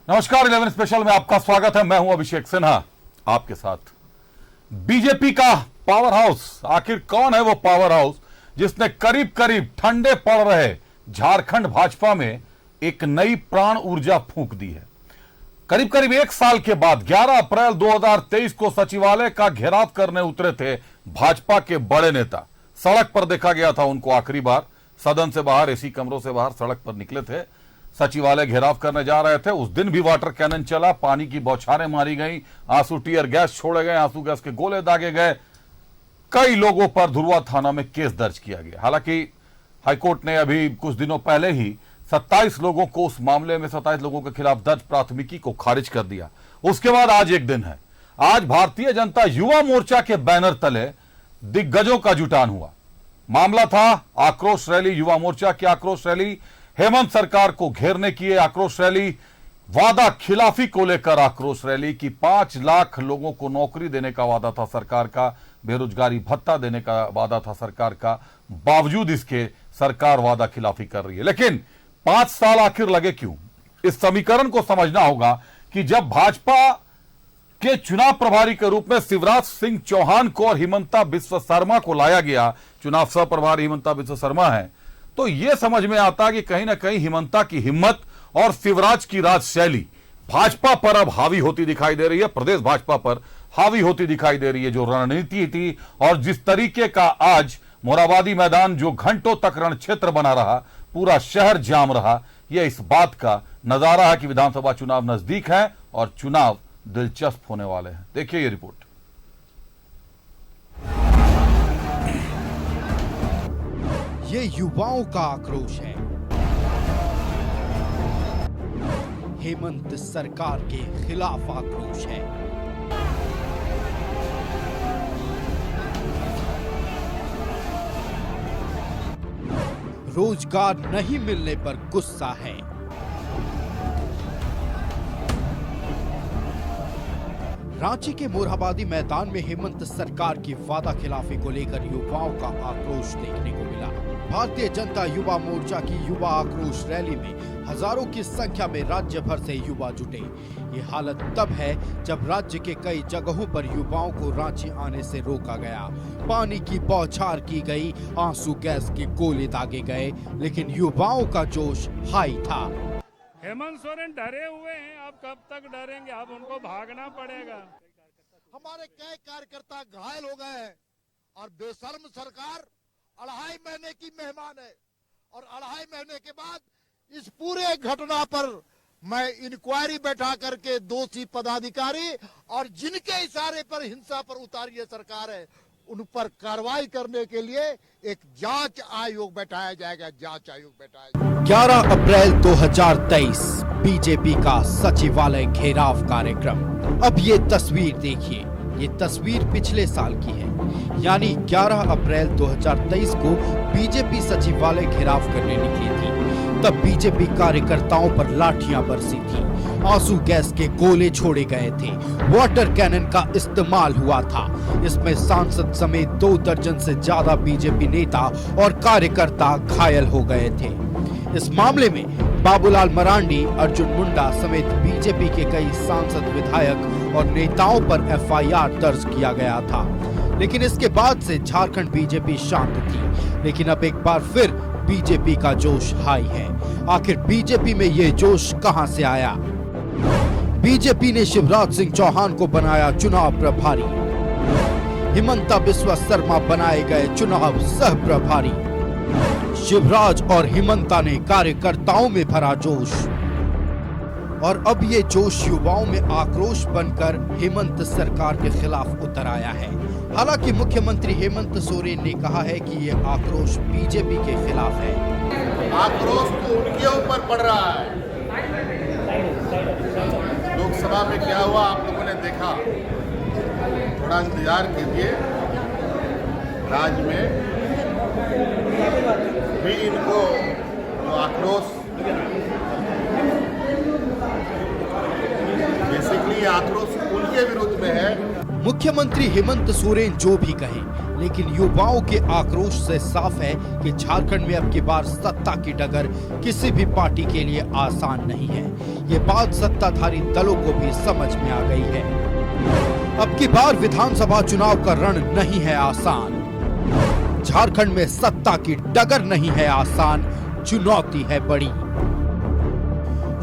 नमस्कार 11 स्पेशल में आपका स्वागत है। मैं हूं अभिषेक सिन्हा आपके साथ। बीजेपी का पावर हाउस, आखिर कौन है वो पावर हाउस जिसने करीब करीब ठंडे पड़ रहे झारखंड भाजपा में एक नई प्राण ऊर्जा फूंक दी है। करीब करीब एक साल के बाद 11 अप्रैल 2023 को सचिवालय का घेराव करने उतरे थे भाजपा के बड़े नेता। सड़क पर देखा गया था उनको आखिरी बार, सदन से बाहर, एसी कमरों से बाहर सड़क पर निकले थे, सचिवालय घेराव करने जा रहे थे। उस दिन भी वाटर कैनन चला, पानी की बौछारें मारी गई, आंसू टीयर गैस छोड़े गए, आंसू गैस के गोले दागे गए। कई लोगों पर धुरवा थाना में केस दर्ज किया गया। हालांकि हाईकोर्ट ने अभी कुछ दिनों पहले ही 27 लोगों को उस मामले में 27 लोगों के खिलाफ दर्ज प्राथमिकी को खारिज कर दिया। उसके बाद आज एक दिन है। आज भारतीय जनता युवा मोर्चा के बैनर तले दिग्गजों का जुटान हुआ। मामला था आक्रोश रैली, युवा मोर्चा की आक्रोश रैली, हेमंत सरकार को घेरने की आक्रोश रैली, वादा खिलाफी को लेकर आक्रोश रैली की 5 लाख लोगों को नौकरी देने का वादा था सरकार का, बेरोजगारी भत्ता देने का वादा था सरकार का। बावजूद इसके सरकार वादा खिलाफी कर रही है। लेकिन 5 साल आखिर लगे क्यों? इस समीकरण को समझना होगा कि जब भाजपा के चुनाव प्रभारी के रूप में शिवराज सिंह चौहान को और हिमंता बिस्वा शर्मा को लाया गया, चुनाव सह प्रभारी हिमंता बिस्वा शर्मा है, तो यह समझ में आता कि कहीं ना कहीं हिमंता की हिम्मत और शिवराज की राजशैली भाजपा पर अब हावी होती दिखाई दे रही है, प्रदेश भाजपा पर हावी होती दिखाई दे रही है। जो रणनीति थी और जिस तरीके का आज मोराबादी मैदान जो घंटों तक रण क्षेत्र बना रहा, पूरा शहर जाम रहा, यह इस बात का नजारा है कि विधानसभा चुनाव नजदीक है और चुनाव दिलचस्प होने वाले हैं। देखिए ये रिपोर्ट। ये युवाओं का आक्रोश है। हेमंत सरकार के खिलाफ आक्रोश है। रोजगार नहीं मिलने पर गुस्सा है। रांची के मोरहाबादी मैदान में हेमंत सरकार की वादा खिलाफी को लेकर युवाओं का आक्रोश देखने को मिला। भारतीय जनता युवा मोर्चा की युवा आक्रोश रैली में हजारों की संख्या में राज्य भर से युवा जुटे। ये हालत तब है जब राज्य के कई जगहों पर युवाओं को रांची आने से रोका गया, पानी की बौछार की गई, आंसू गैस के गोले दागे गए, लेकिन युवाओं का जोश हाई था। हेमंत सोरेन डरे हुए हैं, आप कब तक डरेंगे? अब उनको भागना पड़ेगा। हमारे कई कार्यकर्ता घायल हो गए हैं और बेशर्म सरकार 2.5 महीने की मेहमान है और 2.5 महीने के बाद इस पूरे घटना पर मैं इंक्वायरी बैठा करके दोषी पदाधिकारी और जिनके इशारे पर हिंसा पर उतारी है सरकार है, उन पर कार्रवाई करने के लिए एक जांच आयोग बैठाया जाएगा। जांच आयोग बैठाया जाएगा। 11 अप्रैल 2023 बीजेपी का सचिवालय घेराव कार्यक्रम। अब ये तस्वीर देखिए, ये तस्वीर पिछले साल की है, यानी 11 अप्रैल 2023 को बीजेपी सचिवालय घेराव करने निकली थी। तब बीजेपी कार्यकर्ताओं पर लाठियां बरसी थी, आंसू गैस के गोले छोड़े गए थे, वाटर कैनन का इस्तेमाल हुआ था। इसमें सांसद समेत 2 दर्जन से ज्यादा बीजेपी नेता और कार्यकर्ता घायल हो गए थे। इस मामले में बाबूलाल मरांडी, अर्जुन मुंडा समेत बीजेपी के कई सांसद, विधायक और नेताओं पर एफआईआर दर्ज किया गया था। लेकिन इसके बाद से झारखंड बीजेपी शांत थी। लेकिन अब एक बार फिर बीजेपी का जोश हाई है। आखिर बीजेपी में ये जोश कहां से आया? बीजेपी ने शिवराज सिंह चौहान को बनाया चुनाव प्रभारी, हिमंता बिस्वा शर्मा बनाए गए चुनाव सह प्रभारी। शिवराज और हिमंता ने कार्यकर्ताओं में भरा जोश और अब ये जोश युवाओं में आक्रोश बनकर हेमंत सरकार के खिलाफ उतर आया है। हालांकि मुख्यमंत्री हेमंत सोरेन ने कहा है कि ये आक्रोश बीजेपी के खिलाफ है। आक्रोश तो उनके ऊपर पड़ रहा है। लोकसभा में क्या हुआ आप लोगों ने देखा, थोड़ा इंतजार कीजिए। राज्य में भी इनको जो आक्रोश, बेसिकली आक्रोश उनके विरुद्ध में है। मुख्यमंत्री हेमंत सोरेन जो भी कहें, लेकिन युवाओं के आक्रोश से साफ है कि झारखंड में अब की बार सत्ता की डगर किसी भी पार्टी के लिए आसान नहीं है। ये बात सत्ताधारी दलों को भी समझ में आ गई है। अब की बार विधानसभा चुनाव का रण नहीं है आसान। झारखंड में सत्ता की डगर नहीं है आसान, चुनौती है बड़ी।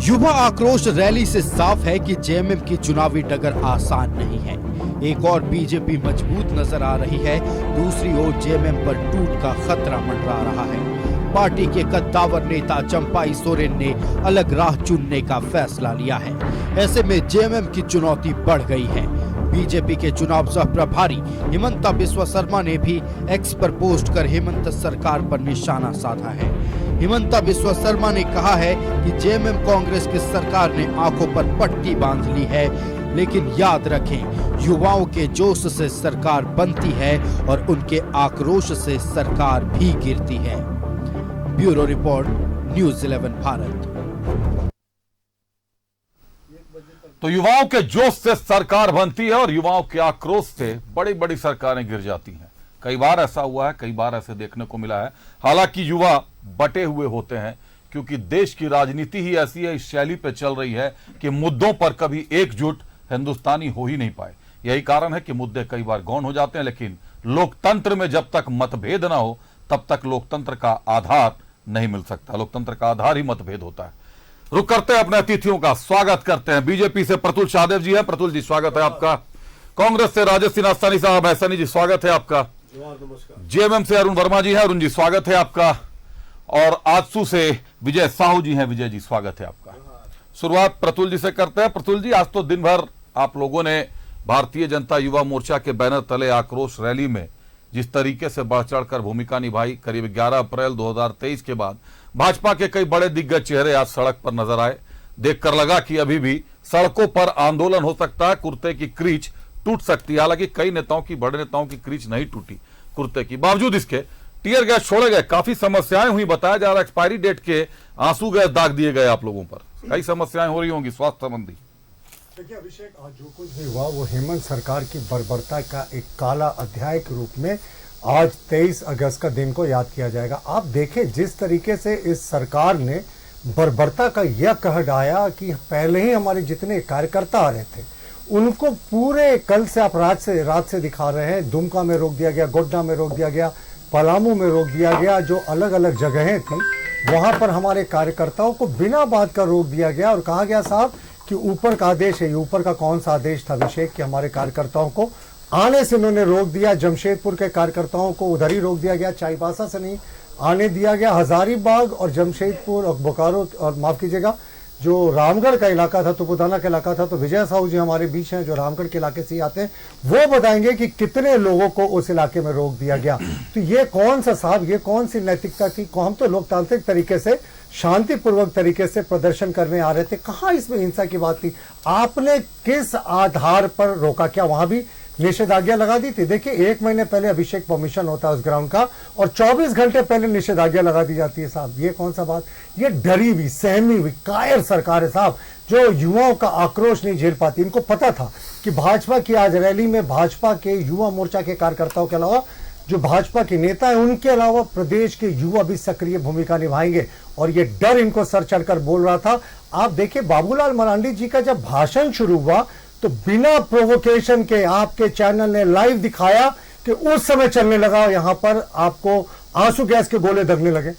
युवा आक्रोश रैली से साफ है कि जेएमएम की चुनावी डगर आसान नहीं है। एक और बीजेपी मजबूत नजर आ रही है, दूसरी ओर जेएमएम पर टूट का खतरा मंडरा रहा है। पार्टी के कद्दावर नेता चंपाई सोरेन ने अलग राह चुनने का फैसला लिया है। ऐसे में जेएमएम की चुनौती बढ़ गई है। बीजेपी के चुनाव सह प्रभारी हिमंता बिस्वा शर्मा ने भी एक्स पर पोस्ट कर हेमंत सरकार पर निशाना साधा है। हिमंता बिस्वा शर्मा ने कहा है कि जेएमएम कांग्रेस की सरकार ने आंखों पर पट्टी बांध ली है, लेकिन याद रखें, युवाओं के जोश से सरकार बनती है और उनके आक्रोश से सरकार भी गिरती है। Bureau report, news 11 Bharat. तो युवाओं के जोश से सरकार बनती है और युवाओं के आक्रोश से बड़ी बड़ी सरकारें गिर जाती हैं। कई बार ऐसा हुआ है, कई बार ऐसे देखने को मिला है। हालांकि युवा बटे हुए होते हैं, क्योंकि देश की राजनीति ही ऐसी है, इस शैली पे चल रही है कि मुद्दों पर कभी एकजुट हिंदुस्तानी हो ही नहीं पाए। यही कारण है कि मुद्दे कई बार गौण हो जाते हैं, लेकिन लोकतंत्र में जब तक मतभेद ना हो तब तक लोकतंत्र का आधार नहीं मिल सकता। लोकतंत्र का आधार ही मतभेद होता है। रुक करते हैं अपने अतिथियों का, स्वागत करते हैं। बीजेपी से प्रतुल शाहदेव जी हैं। प्रतुल जी स्वागत है आपका। कांग्रेस से राजेश सिन्हा सनी साहब है। सनी जी स्वागत है आपका। जेएमएम से अरुण वर्मा जी हैं। अरुण जी स्वागत है आपका। और आजसू से विजय साहू जी हैं। विजय जी स्वागत है आपका। शुरुआत प्रतुल जी से करते हैं। प्रतुल जी, आज तो दिन भर आप लोगों ने भारतीय जनता युवा मोर्चा के बैनर तले आक्रोश रैली में जिस तरीके से बढ़ चढ़कर भूमिका निभाई, करीब 11 अप्रैल 2023 के बाद भाजपा के कई बड़े दिग्गज चेहरे आज सड़क पर नजर आए। देखकर लगा कि अभी भी सड़कों पर आंदोलन हो सकता है, कुर्ते की क्रीच टूट सकती है। हालांकि कई नेताओं की, बड़े नेताओं की क्रीच नहीं टूटी कुर्ते की। बावजूद इसके टीयर गैस छोड़े गए, काफी समस्याएं हुई। बताया जा रहा है एक्सपायरी डेट के आंसू गैस दाग दिए गए आप लोगों पर। कई समस्याएं हो रही होंगी स्वास्थ्य संबंधी। देखिए अभिषेक, आज जो कुछ भी हुआ वो हेमंत सरकार की बर्बरता का एक काला अध्याय के रूप में आज 23 अगस्त का दिन को याद किया जाएगा। आप देखें जिस तरीके से इस सरकार ने बर्बरता का यह कह डाया कि पहले ही हमारे जितने कार्यकर्ता आ रहे थे उनको पूरे कल से आप रात से दिखा रहे हैं। दुमका में रोक दिया गया, गोड्डा में रोक दिया गया, पलामू में रोक दिया गया। जो अलग अलग जगहें थी वहां पर हमारे कार्यकर्ताओं को बिना बात का रोक दिया गया और कहा गया साहब कि ऊपर का आदेश है। ये ऊपर का कौन सा आदेश था अभिषेक कि हमारे कार्यकर्ताओं को आने से उन्होंने रोक दिया। जमशेदपुर के कार्यकर्ताओं को उधर ही रोक दिया गया, चाईबासा से नहीं आने दिया गया। हजारीबाग और जमशेदपुर और बोकारो और माफ कीजिएगा जो रामगढ़ का इलाका था, तुपुदाना का इलाका था। तो विजय साहू जी हमारे बीच हैं जो रामगढ़ के इलाके से ही आते हैं, वो बताएंगे कि कितने लोगों को उस इलाके में रोक दिया गया। तो ये कौन सा साहब, ये कौन सी नैतिकता की, हम तो लोकतांत्रिक तरीके से शांतिपूर्वक तरीके से प्रदर्शन करने आ रहे थे, कहाँ इसमें हिंसा की बात थी? आपने किस आधार पर रोका? क्या वहां भी निषेधाज्ञा लगा दी थी? देखिए 1 महीने पहले अभिषेक परमिशन होता है उस ग्राउंड का और 24 घंटे पहले निषेधाज्ञा लगा दी जाती है साहब। ये कौन सा बात? ये डरी हुई, सहमी हुई, कायर सरकार है साहब, जो युवाओं का आक्रोश नहीं झेल पाती। इनको पता था कि भाजपा की आज रैली में भाजपा के युवा मोर्चा के कार्यकर्ताओं के अलावा जो भाजपा के नेता हैं उनके अलावा प्रदेश के युवा भी सक्रिय भूमिका निभाएंगे और ये डर इनको सर चढ़कर बोल रहा था। आप देखिए बाबूलाल मरांडी जी का जब भाषण शुरू हुआ तो बिना प्रोवोकेशन के आपके चैनल ने लाइव दिखाया कि उस समय चलने लगा यहां पर आपको आंसू गैस के गोले दगने लगे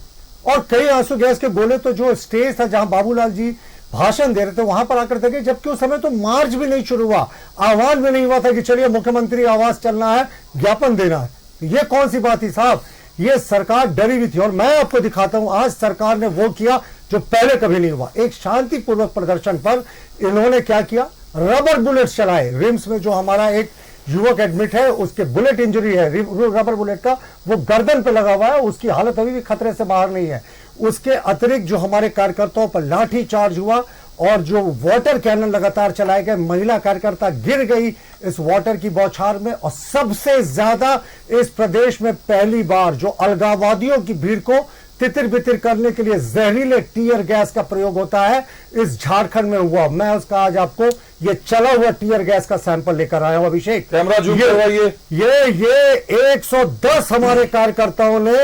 और कई आंसू गैस के गोले तो जो स्टेज था जहां बाबूलाल जी भाषण दे रहे थे वहां पर आकर दगे, जबकि उस समय तो मार्च भी नहीं शुरू हुआ, आह्वान भी नहीं हुआ था कि चलिए मुख्यमंत्री आवास चलना है, ज्ञापन देना है। ये कौन सी बात थी साहब? ये सरकार डरी हुई थी और मैं आपको दिखाता हूं आज सरकार ने वो किया जो पहले कभी नहीं हुआ। एक शांतिपूर्वक प्रदर्शन पर इन्होंने क्या किया? रबर बुलेट चलाए। रिम्स में जो हमारा एक युवक एडमिट है उसके बुलेट इंजरी है, रबर बुलेट का, वो गर्दन पे लगा हुआ है, उसकी हालत अभी भी खतरे से बाहर नहीं है। उसके अतिरिक्त जो हमारे कार्यकर्ताओं पर लाठी चार्ज हुआ और जो वाटर कैनन लगातार चलाए गए, महिला कार्यकर्ता गिर गई इस वाटर की बौछार में। और सबसे ज्यादा इस प्रदेश में पहली बार जो अलगाववादियों की भीड़ को तितिर बितिर करने के लिए जहरीले टीयर गैस का प्रयोग होता है इस झारखंड में हुआ। मैं उसका आज आपको ये चला हुआ टीयर गैस का सैंपल लेकर आया हूं अभिषेक। कैमरा जूम करवाइए। ये 110 हमारे कार्यकर्ताओं ने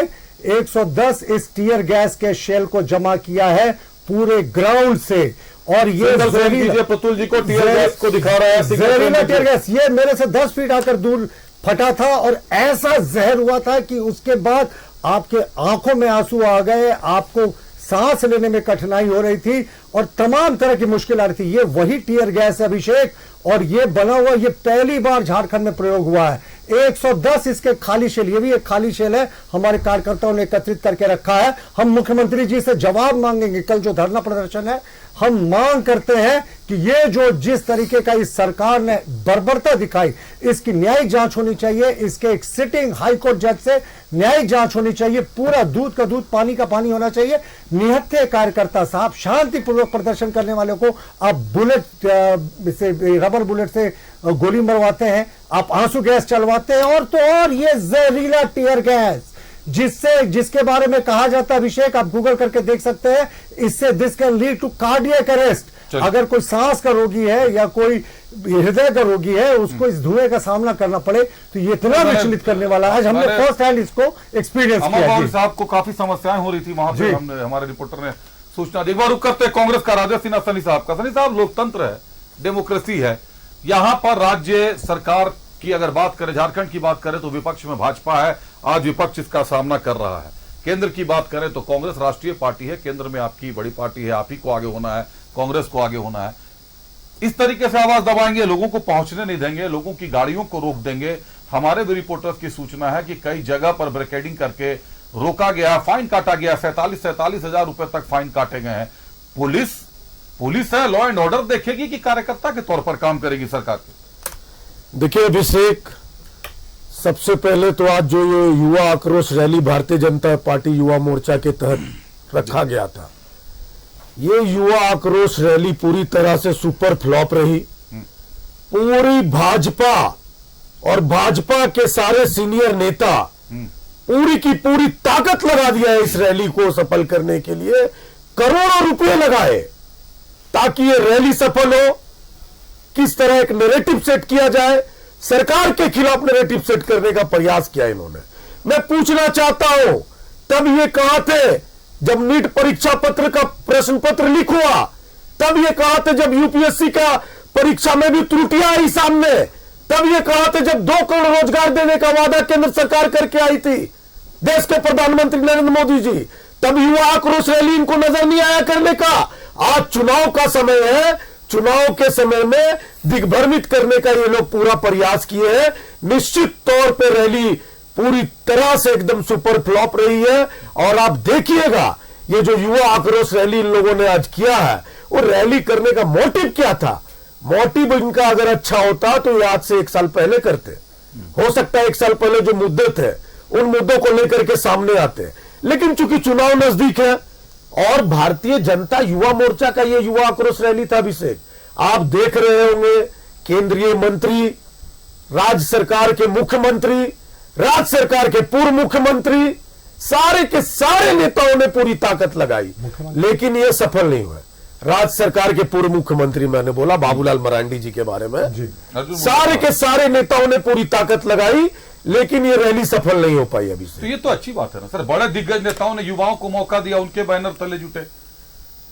110 इस टीयर गैस के शेल को जमा किया है पूरे ग्राउंड से। और ये प्रतुल जी को टीयर गैस को दिखा रहा है, जहरीला टीयर गैस ये मेरे से 10 फीट आकर दूर फटा था और ऐसा जहर हुआ था कि उसके बाद आपके आंखों में आंसू आ गए, आपको सांस लेने में कठिनाई हो रही थी और तमाम तरह की मुश्किल आ रही थी। ये वही टीयर गैस है अभिषेक, और ये बना हुआ, ये पहली बार झारखंड में प्रयोग हुआ है। 110 इसके खाली शेल, ये भी एक खाली शेल है, हमारे कार्यकर्ताओं ने एकत्रित करके रखा है। हम मुख्यमंत्री जी से जवाब मांगेंगे। कल जो धरना प्रदर्शन है, हम मांग करते हैं कि ये जो जिस तरीके का इस सरकार ने बर्बरता दिखाई, इसकी न्यायिक जांच होनी चाहिए। इसके एक सिटिंग हाईकोर्ट जज से न्यायिक जांच होनी चाहिए। पूरा दूध का दूध, पानी का पानी होना चाहिए। निहत्थे कार्यकर्ता साहब, शांतिपूर्वक प्रदर्शन करने वालों को आप बुलेट से, रबर बुलेट से गोली मरवाते हैं, आप आंसू गैस चलवाते हैं, और तो और ये जहरीला टीयर गैस जिसके बारे में कहा जाता है अभिषेक, आप गूगल करके देख सकते हैं, इससे this can lead to cardiac arrest. अगर कोई सांस का रोगी है या कोई हृदय का रोगी है, उसको इस धुएं का सामना करना पड़े, तो ये इतना विचलित करने वाला है। हमने फर्स्ट हैंड इसको एक्सपीरियंस किया है। साहब को काफी समस्याएं हो रही थी वहां पे, हमने, हमारे रिपोर्टर ने सूचना दी। एक बार रुक करते कांग्रेस का राजेश सिन्हा सनी साहब का। सनी साहब, लोकतंत्र है, डेमोक्रेसी है, यहां पर राज्य सरकार की अगर बात करें, झारखंड की बात करें तो विपक्ष में भाजपा है, आज विपक्ष इसका सामना कर रहा है। केंद्र की बात करें तो कांग्रेस राष्ट्रीय पार्टी है, केंद्र में आपकी बड़ी पार्टी है, आप ही को आगे होना है, कांग्रेस को आगे होना है। इस तरीके से आवाज दबाएंगे, लोगों को पहुंचने नहीं देंगे, लोगों की गाड़ियों को रोक देंगे। हमारे भी रिपोर्टर्स की सूचना है कि कई जगह पर बैरिकेडिंग करके रोका गया, फाइन काटा गया, 47 हजार रुपए तक फाइन काटे गए हैं। पुलिस है, लॉ एंड ऑर्डर देखेगी कि कार्यकर्ता के तौर पर काम करेगी सरकार की? देखिए अभिषेक, सबसे पहले तो आज जो ये युवा आक्रोश रैली भारतीय जनता पार्टी युवा मोर्चा के तहत रखा गया था, ये युवा आक्रोश रैली पूरी तरह से सुपर फ्लॉप रही। पूरी भाजपा और भाजपा के सारे सीनियर नेता पूरी की पूरी ताकत लगा दिया है इस रैली को सफल करने के लिए, करोड़ों रुपए लगाए ताकि ये रैली सफल हो। किस तरह एक नैरेटिव सेट किया जाए, सरकार के खिलाफ नैरेटिव सेट करने का प्रयास किया इन्होंने। मैं पूछना चाहता हूं, तब ये कहां थे जब नीट परीक्षा पत्र का प्रश्न पत्र लीक हुआ? तब ये कहां थे जब यूपीएससी का परीक्षा में भी त्रुटियां आई सामने? तब ये कहां थे जब 2 करोड़ रोजगार देने का वादा केंद्र सरकार करके आई थी देश के प्रधानमंत्री नरेंद्र मोदी जी? तब युवा आक्रोश रैली इनको नजर नहीं आया करने का। आज चुनाव का समय है, चुनाव के समय में दिग्भ्रमित करने का ये लोग पूरा प्रयास किए हैं। निश्चित तौर पे रैली पूरी तरह से एकदम सुपर फ्लॉप रही है। और आप देखिएगा, ये जो युवा आक्रोश रैली इन लोगों ने आज किया है, वो रैली करने का मोटिव क्या था? मोटिव इनका अगर अच्छा होता तो ये आज से 1 साल पहले करते। हो सकता है 1 साल पहले जो मुद्दे थे उन मुद्दों को लेकर के सामने आते, लेकिन चूंकि चुनाव नजदीक है और भारतीय जनता युवा मोर्चा का ये युवा आक्रोश रैली था अभिषेक, आप देख रहे होंगे केंद्रीय मंत्री, राज्य सरकार के मुख्यमंत्री, राज्य सरकार के पूर्व मुख्यमंत्री, सारे के सारे नेताओं ने पूरी ताकत लगाई, लेकिन ये सफल नहीं हुए। राज्य सरकार के पूर्व मुख्यमंत्री, मैंने बोला बाबूलाल मरांडी जी के बारे में, सारे के सारे नेताओं ने पूरी ताकत लगाई, लेकिन ये रैली सफल नहीं हो पाई अभी से। तो ये तो अच्छी बात है ना सर, बड़े दिग्गज नेताओं ने युवाओं को मौका दिया, उनके बैनर तले जुटे।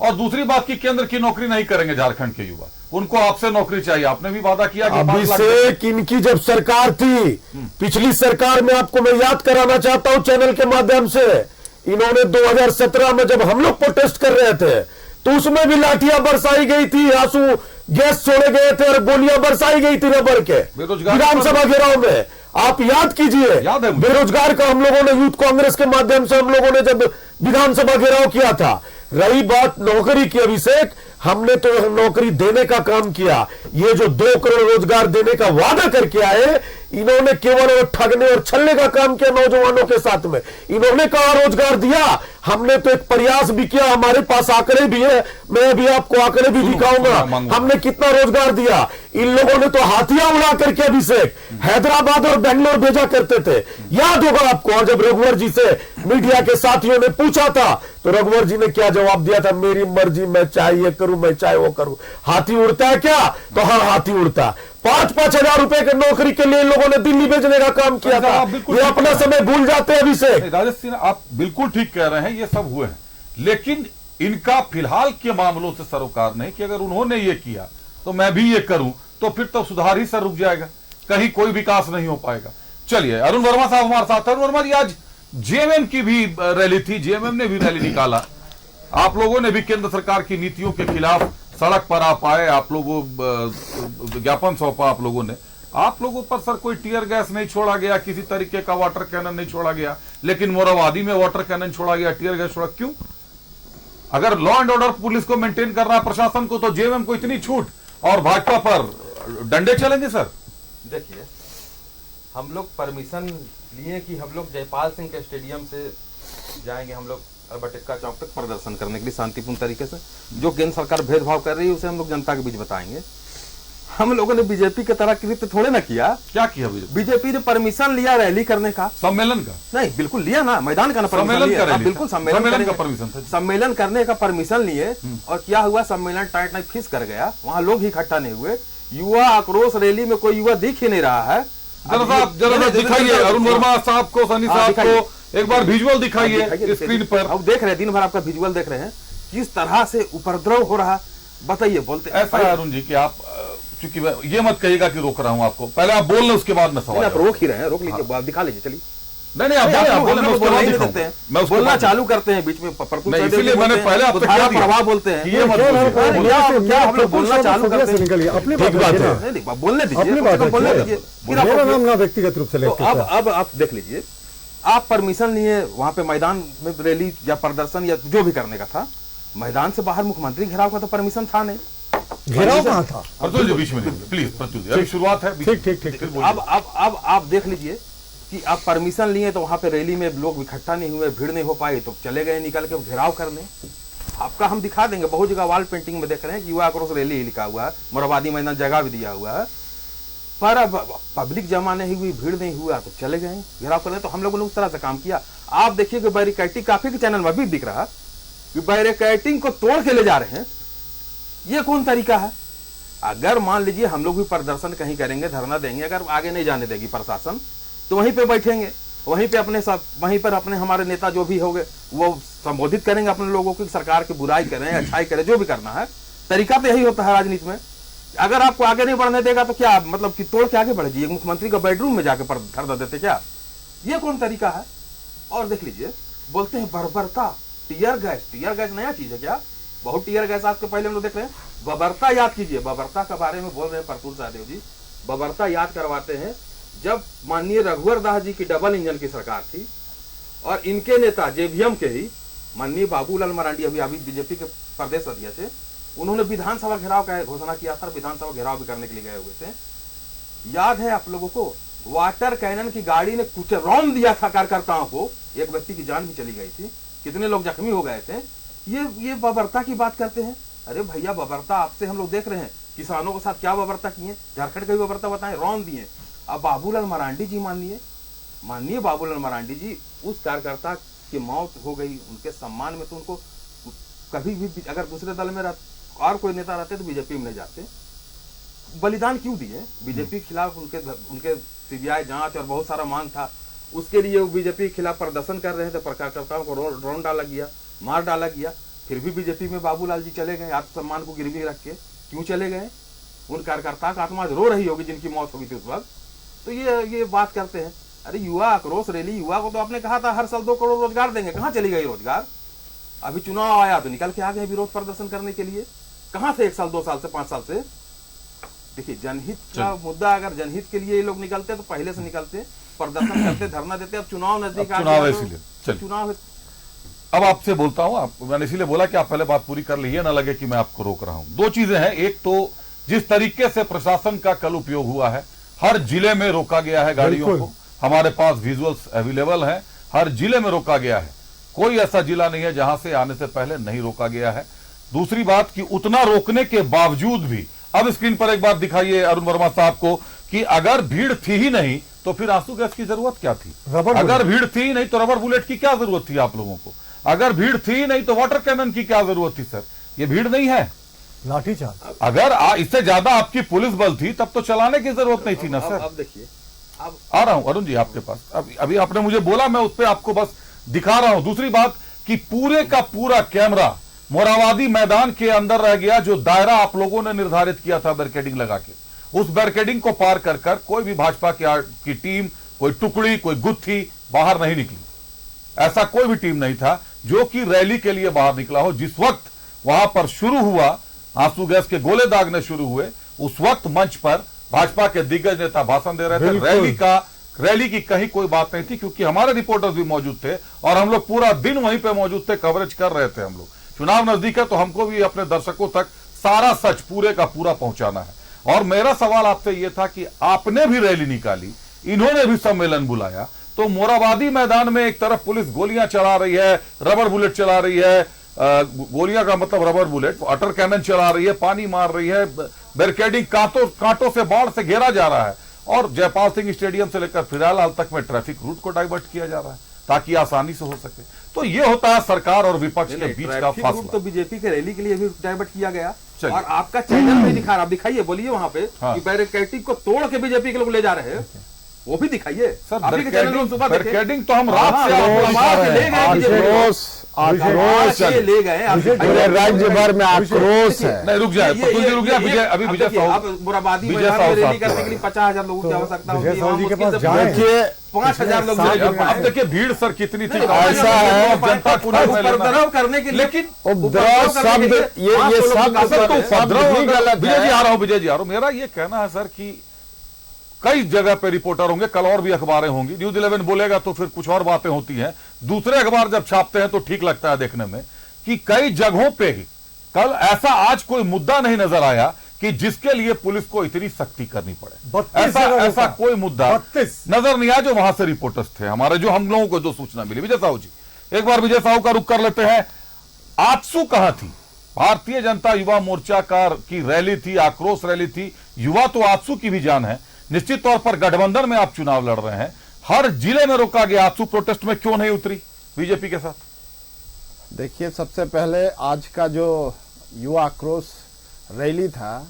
और दूसरी बात की केंद्र की नौकरी नहीं करेंगे झारखंड के युवा, उनको आपसे नौकरी चाहिए। आपने भी वादा किया कि अभी से इनकी जब सरकार थी, पिछली सरकार में, आपको मैं याद कराना चाहता हूं चैनल के माध्यम से, इन्होंने 2017 में जब हम लोग प्रोटेस्ट कर रहे थे तो उसमें भी लाठियां बरसाई गई थी, आंसू गैस छोड़े गए थे और गोलियां बरसाई गई थी रबर के विधानसभा घेराव में। आप याद कीजिए, बेरोजगार का हम लोगों ने यूथ कांग्रेस के माध्यम से हम लोगों ने जब विधानसभा घेराव किया था। रही बात नौकरी की अभिषेक, हमने तो नौकरी देने का काम किया। ये जो 2 करोड़ रोजगार देने का वादा करके आए, इन्होंने केवल और ठगने और छलने का काम किया नौजवानों के साथ में। इन्होंने कहा रोजगार दिया, हमने तो एक प्रयास भी किया, हमारे पास आंकड़े भी है, मैं अभी आपको आंकड़े भी दिखाऊंगा हमने कितना रोजगार दिया। इन लोगों ने तो हाथियां उड़ा करके अभिषेक हैदराबाद और बेंगलोर भेजा करते थे, याद होगा आपको। और जब रघुवर जी से मीडिया के साथियों ने पूछा था तो रघुवर जी ने क्या जवाब दिया था, मेरी मर्जी, मैं चाहे ये करूं, मैं चाहे वो करूं। हाथी उड़ता है क्या? तो हाँ, हाथी उड़ता है। 5-5 हजार रुपए की नौकरी के लिए इन लोगों ने दिल्ली भेजने का काम किया था। ये अपना समय भूल जाते हैं अभिषेक। राजेश सिन्हा, आप बिल्कुल ठीक कह रहे हैं, ये सब हुए हैं, लेकिन इनका फिलहाल के मामलों से सरोकार नहीं कि अगर उन्होंने ये किया तो मैं भी ये करूं, तो फिर तो सुधार ही सर रुक जाएगा, कहीं कोई विकास नहीं हो पाएगा। चलिए, अरुण वर्मा साहब हमारे साथ। अरुण वर्मा जी, आज जेएमएम की भी रैली थी, जेएमएम ने भी रैली निकाला, आप लोगों ने भी केंद्र सरकार की नीतियों के खिलाफ सड़क पर आ पाए, आप लोगों ज्ञापन सौंपा आप लोगों ने। आप लोगों पर सर कोई टीयर गैस नहीं छोड़ा गया, किसी तरीके का वाटर कैनन नहीं छोड़ा गया, लेकिन मोराबादी में वाटर कैनन छोड़ा गया, टीयर गैस छोड़ा, क्यों? अगर लॉ एंड ऑर्डर पुलिस को मेंटेन करना है प्रशासन को, तो जेएमएम को इतनी छूट और भाजपा पर डंडे चलेंगे सर? देखिए, हम लोग परमिशन लिए कि हम लोग जयपाल सिंह के स्टेडियम से जाएंगे, हम लोग अल्बर्ट चौक तक प्रदर्शन करने के लिए शांतिपूर्ण तरीके से। जो केंद्र सरकार भेदभाव कर रही है उसे हम लोग जनता के बीच बताएंगे। हम लोगों ने बीजेपी की तरह कृत्य थोड़े ना किया। क्या किया बीजेपी ने परमिशन लिया रैली करने का, सम्मेलन का? नहीं, बिल्कुल लिया ना, मैदान का ना परमिशन, बिल्कुल सम्मेलन का परमिशन था, सम्मेलन करने का परमिशन लिए। और क्या हुआ, सम्मेलन टाइट नहीं फिस कर गया, वहां लोग इकट्ठा नहीं हुए। युवा आक्रोश रैली में कोई युवा दिख ही नहीं रहा है। जरा दिखाइए अरुण वर्मा साहब को, सनी साहब को एक बार विजुअल दिखाइए स्क्रीन पर। अब देख रहे हैं, दिन भर आपका विजुअल देख रहे हैं, किस तरह से उपद्रव हो रहा। बताइए, बोलते ऐसा है अरुण जी कि आप, चूंकि ये मत कहिएगा कि रोक रहा हूं आपको, पहले आप बोल लें उसके बाद मैं सवाल। आप रोक ही रहे हैं, रोक लीजिए, दिखा लीजिए, चलिए। नहीं, आप बोलना चालू करते हैं बीच में, इसलिए मैंने पहले आप प्रभाव बोलते हैं, ये क्या हम लोग बोलना चालू करते हैं, अपनी बात बोलने दीजिए, बोलने दीजिए, मेरा नाम ना व्यक्तिगत रूप से लेते। अब आप देख लीजिए, आप परमिशन लिए वहां पे मैदान में रैली या प्रदर्शन या जो भी करने का था, मैदान से बाहर मुख्यमंत्री घेराव का तो परमिशन था नहीं। घेराव कहाँ था? प्रत्युष जी बीच में प्लीज, प्रत्युष अभी शुरुआत है। ठीक। अब आप देख लीजिए कि आप परमिशन लिए तो वहां पे रैली में लोग इकट्ठा नहीं हुए, भीड़ नहीं हो पाई, तो चले गए निकल के घेराव करने। आपका हम दिखा देंगे, बहुत जगह वॉल पेंटिंग में देख रहे हैं कि युवा आक्रोश रैली ही लिखा हुआ है, मोराबादी मैदान जगह भी दिया हुआ है, पर अब पब्लिक जमा नहीं हुई, भीड़ नहीं हुआ, तो चले गए घेराव करने। तो हम लोगों ने उस तरह से काम किया। आप देखिए कि बैरिकेडिंग काफी के चैनल में भी दिख रहा कि बैरिकेडिंग को तोड़ के ले जा रहे हैं। ये कौन तरीका है? अगर मान लीजिए हम लोग भी प्रदर्शन कहीं करेंगे, धरना देंगे, अगर आगे नहीं जाने देगी प्रशासन, तो वहीं पे बैठेंगे, वहीं पे अपने साथ, वहीं पर अपने हमारे नेता जो भी होंगे वो संबोधित करेंगे अपने लोगों की, सरकार की बुराई करें, अच्छाई करें, जो भी करना है। तरीका तो यही होता है राजनीति में। अगर आपको आगे नहीं बढ़ने देगा तो क्या मतलब कि तोड़ के आगे बढ़ जाइए, मुख्यमंत्री का बेडरूम में जाके धरना देते क्या? ये कौन तरीका है? और देख लीजिए, बोलते हैं बर्बरता, टीयर गैस नया चीज है क्या? बहुत टीयर गैस आज के पहले हम लोग देख रहे हैं। बर्बरता याद कीजिए, बर्बरता के बारे में बोल रहे हैं प्रफुल्ल सहदेव जी। बर्बरता याद करवाते हैं, जब माननीय रघुवर दास जी की डबल इंजन की सरकार थी और इनके नेता जेवीएम के ही माननीय बाबूलाल मरांडी, अभी बीजेपी के प्रदेश अध्यक्ष थे, उन्होंने विधानसभा घेराव का घोषणा किया था, विधानसभा घेराव भी करने के लिए गए हुए थे। याद है आप लोगों को? वाटर कैनन की गाड़ी ने कुछ रौंद दिया था कार्यकर्ताओं को, एक व्यक्ति की जान भी चली गई थी, कितने लोग जख्मी हो गए थे। ये बर्बरता की बात करते हैं। अरे भैया, बर्बरता आपसे हम लोग देख रहे हैं, किसानों के साथ क्या बर्बरता किए, झारखंड का भी बर्बरता बताएं, रौंद दिए। अब बाबूलाल मरांडी जी, माननीय बाबूलाल मरांडी जी, उस कार्यकर्ता की मौत हो गई, उनके सम्मान में तो उनको कभी भी, अगर दूसरे दल में और कोई नेता रहते तो बीजेपी में नहीं जाते। बलिदान क्यों दिए? बीजेपी के खिलाफ उनके सीबीआई जांच और बहुत सारा मांग था, उसके लिए वो बीजेपी के खिलाफ प्रदर्शन कर रहे थे, कार्यकर्ताओं को ड्रोन डाला गया, मार डाला गया, फिर भी बीजेपी में बाबूलाल जी चले गए, आत्मसम्मान को गिरवी रख के। क्यों चले गए? उन कार्यकर्ता का आत्मा रो रही होगी जिनकी मौत होगी थी उस वक्त। तो ये बात करते हैं। अरे युवा आक्रोश रैली, युवा को तो आपने कहा था हर साल 2 करोड़ रोजगार देंगे, कहाँ चली गई रोजगार? अभी चुनाव आया तो निकल के आ गए विरोध प्रदर्शन करने के लिए। कहाँ थे 1 साल, 2 साल से, 5 साल से? देखिए, जनहित का मुद्दा, अगर जनहित के लिए ये लोग निकलते तो पहले से निकलते, प्रदर्शन करते, धरना देते। अब चुनाव नजदीक आ गया, इसलिए चुनाव। अब आपसे बोलता हूं, मैंने इसीलिए बोला कि आप पहले बात पूरी कर लीजिए, ना लगे कि मैं आपको रोक रहा हूं। 2 चीजें हैं। एक तो जिस तरीके से प्रशासन का कल उपयोग हुआ है, हर जिले में रोका गया है गाड़ियों को, हमारे पास विजुअल्स अवेलेबल हैं, हर जिले में रोका गया है, कोई ऐसा जिला नहीं है जहां से आने से पहले नहीं रोका गया है। दूसरी बात कि उतना रोकने के बावजूद भी, अब स्क्रीन पर एक बात दिखाइए अरुण वर्मा साहब को, कि अगर भीड़ थी ही नहीं तो फिर आंसू गैस की जरूरत क्या थी? अगर भीड़ थी ही नहीं तो रबर बुलेट की क्या जरूरत थी आप लोगों को? अगर भीड़ थी नहीं तो वाटर कैनन की क्या जरूरत थी सर? ये भीड़ नहीं है। लाठीचार्ज। अगर इससे ज्यादा आपकी पुलिस बल थी तब तो चलाने की जरूरत नहीं थी ना सर। अब देखिए, अब आ रहा हूं अरुण जी आपके पास। अभी आपने मुझे बोला, मैं उस पर आपको बस दिखा रहा हूं। दूसरी बात कि पूरे का पूरा कैमरा मोराबादी मैदान के अंदर रह गया, जो दायरा आप लोगों ने निर्धारित किया था बैरिकेडिंग लगा के। उस बैरिकेडिंग को पार कर कर कोई भी भाजपा की टीम, कोई टुकड़ी, कोई गुत्थी बाहर नहीं निकली। ऐसा कोई भी टीम नहीं था जो कि रैली के लिए बाहर निकला हो। जिस वक्त वहां पर शुरू हुआ, आंसू गैस के गोले दागने शुरू हुए, उस वक्त मंच पर भाजपा के दिग्गज नेता भाषण दे रहे थे। रैली की कहीं कोई बात नहीं थी, क्योंकि हमारे रिपोर्टर्स भी मौजूद थे और हम लोग पूरा दिन वहीं पे मौजूद थे, कवरेज कर रहे थे। हम लोग, चुनाव नजदीक है तो हमको भी अपने दर्शकों तक सारा सच पूरे का पूरा पहुंचाना है। और मेरा सवाल आपसे यह था कि आपने भी रैली निकाली, इन्होंने भी सम्मेलन बुलाया, तो मोराबादी मैदान में एक तरफ पुलिस गोलियां चला रही है, रबर बुलेट चला रही है, गोलियां का मतलब रबर बुलेट, वाटर कैनन चला रही है, पानी मार रही है, बैरिकेडिंग कांटों से, बाढ़ से घेरा जा रहा है, और जयपाल सिंह स्टेडियम से लेकर फिलहाल तक में ट्रैफिक रूट को डाइवर्ट किया जा रहा है ताकि आसानी से हो सके। तो ये होता है सरकार और विपक्ष के बीच का फासला। तो बीजेपी के रैली के लिए भी डाइवर्ट किया गया, और आपका चैनल नहीं दिखा रहा। दिखाइए, बोलिए वहां पे कि बैरिकेडिंग को तोड़ के बीजेपी के लोग ले जा रहे हैं, वो भी दिखाइए सर। बैरिकेडिंग तो हम रात से ले गए, राज्य भर में आक्रोश है। नहीं, रुक जाए विजय, अभी विजय साहू, मोराबादी मैदान में रैली करने के लिए 50,000 लोगों की आवश्यकता होती है। देखिए 5,000 लोग। अब देखिए भीड़ सर कितनी थी, ऐसा है जनता को उपद्रव करने के लिए, लेकिन उपद्रव शब्द, ये शब्द ही गलत विजय जी आ रहा हूं, विजय जी आ रहा हूं। मेरा ये कहना है सर कि कई जगह पे रिपोर्टर होंगे, कल और भी अखबारें होंगी, न्यूज 11 बोलेगा तो फिर कुछ और बातें होती हैं, दूसरे अखबार जब छापते हैं तो ठीक लगता है देखने में कि कई जगहों पे ही कल ऐसा आज कोई मुद्दा नहीं नजर आया कि जिसके लिए पुलिस को इतनी सख्ती करनी पड़े। ऐसा कोई मुद्दा नजर नहीं आया जो वहां से रिपोर्टर्स थे हमारे, जो हम लोगों को जो सूचना मिली। विजय साहू जी, एक बार विजय साहू का रुख कर लेते हैं। आजसू कहां थी? भारतीय जनता युवा मोर्चा की रैली थी, आक्रोश रैली थी। युवा तो आजसू की भी जान है। निश्चित तौर पर गठबंधन में आप चुनाव लड़ रहे हैं, हर जिले में रोका गया, आजसू प्रोटेस्ट में क्यों नहीं उतरी बीजेपी के साथ? देखिए, सबसे पहले आज का जो युवा आक्रोश रैली था,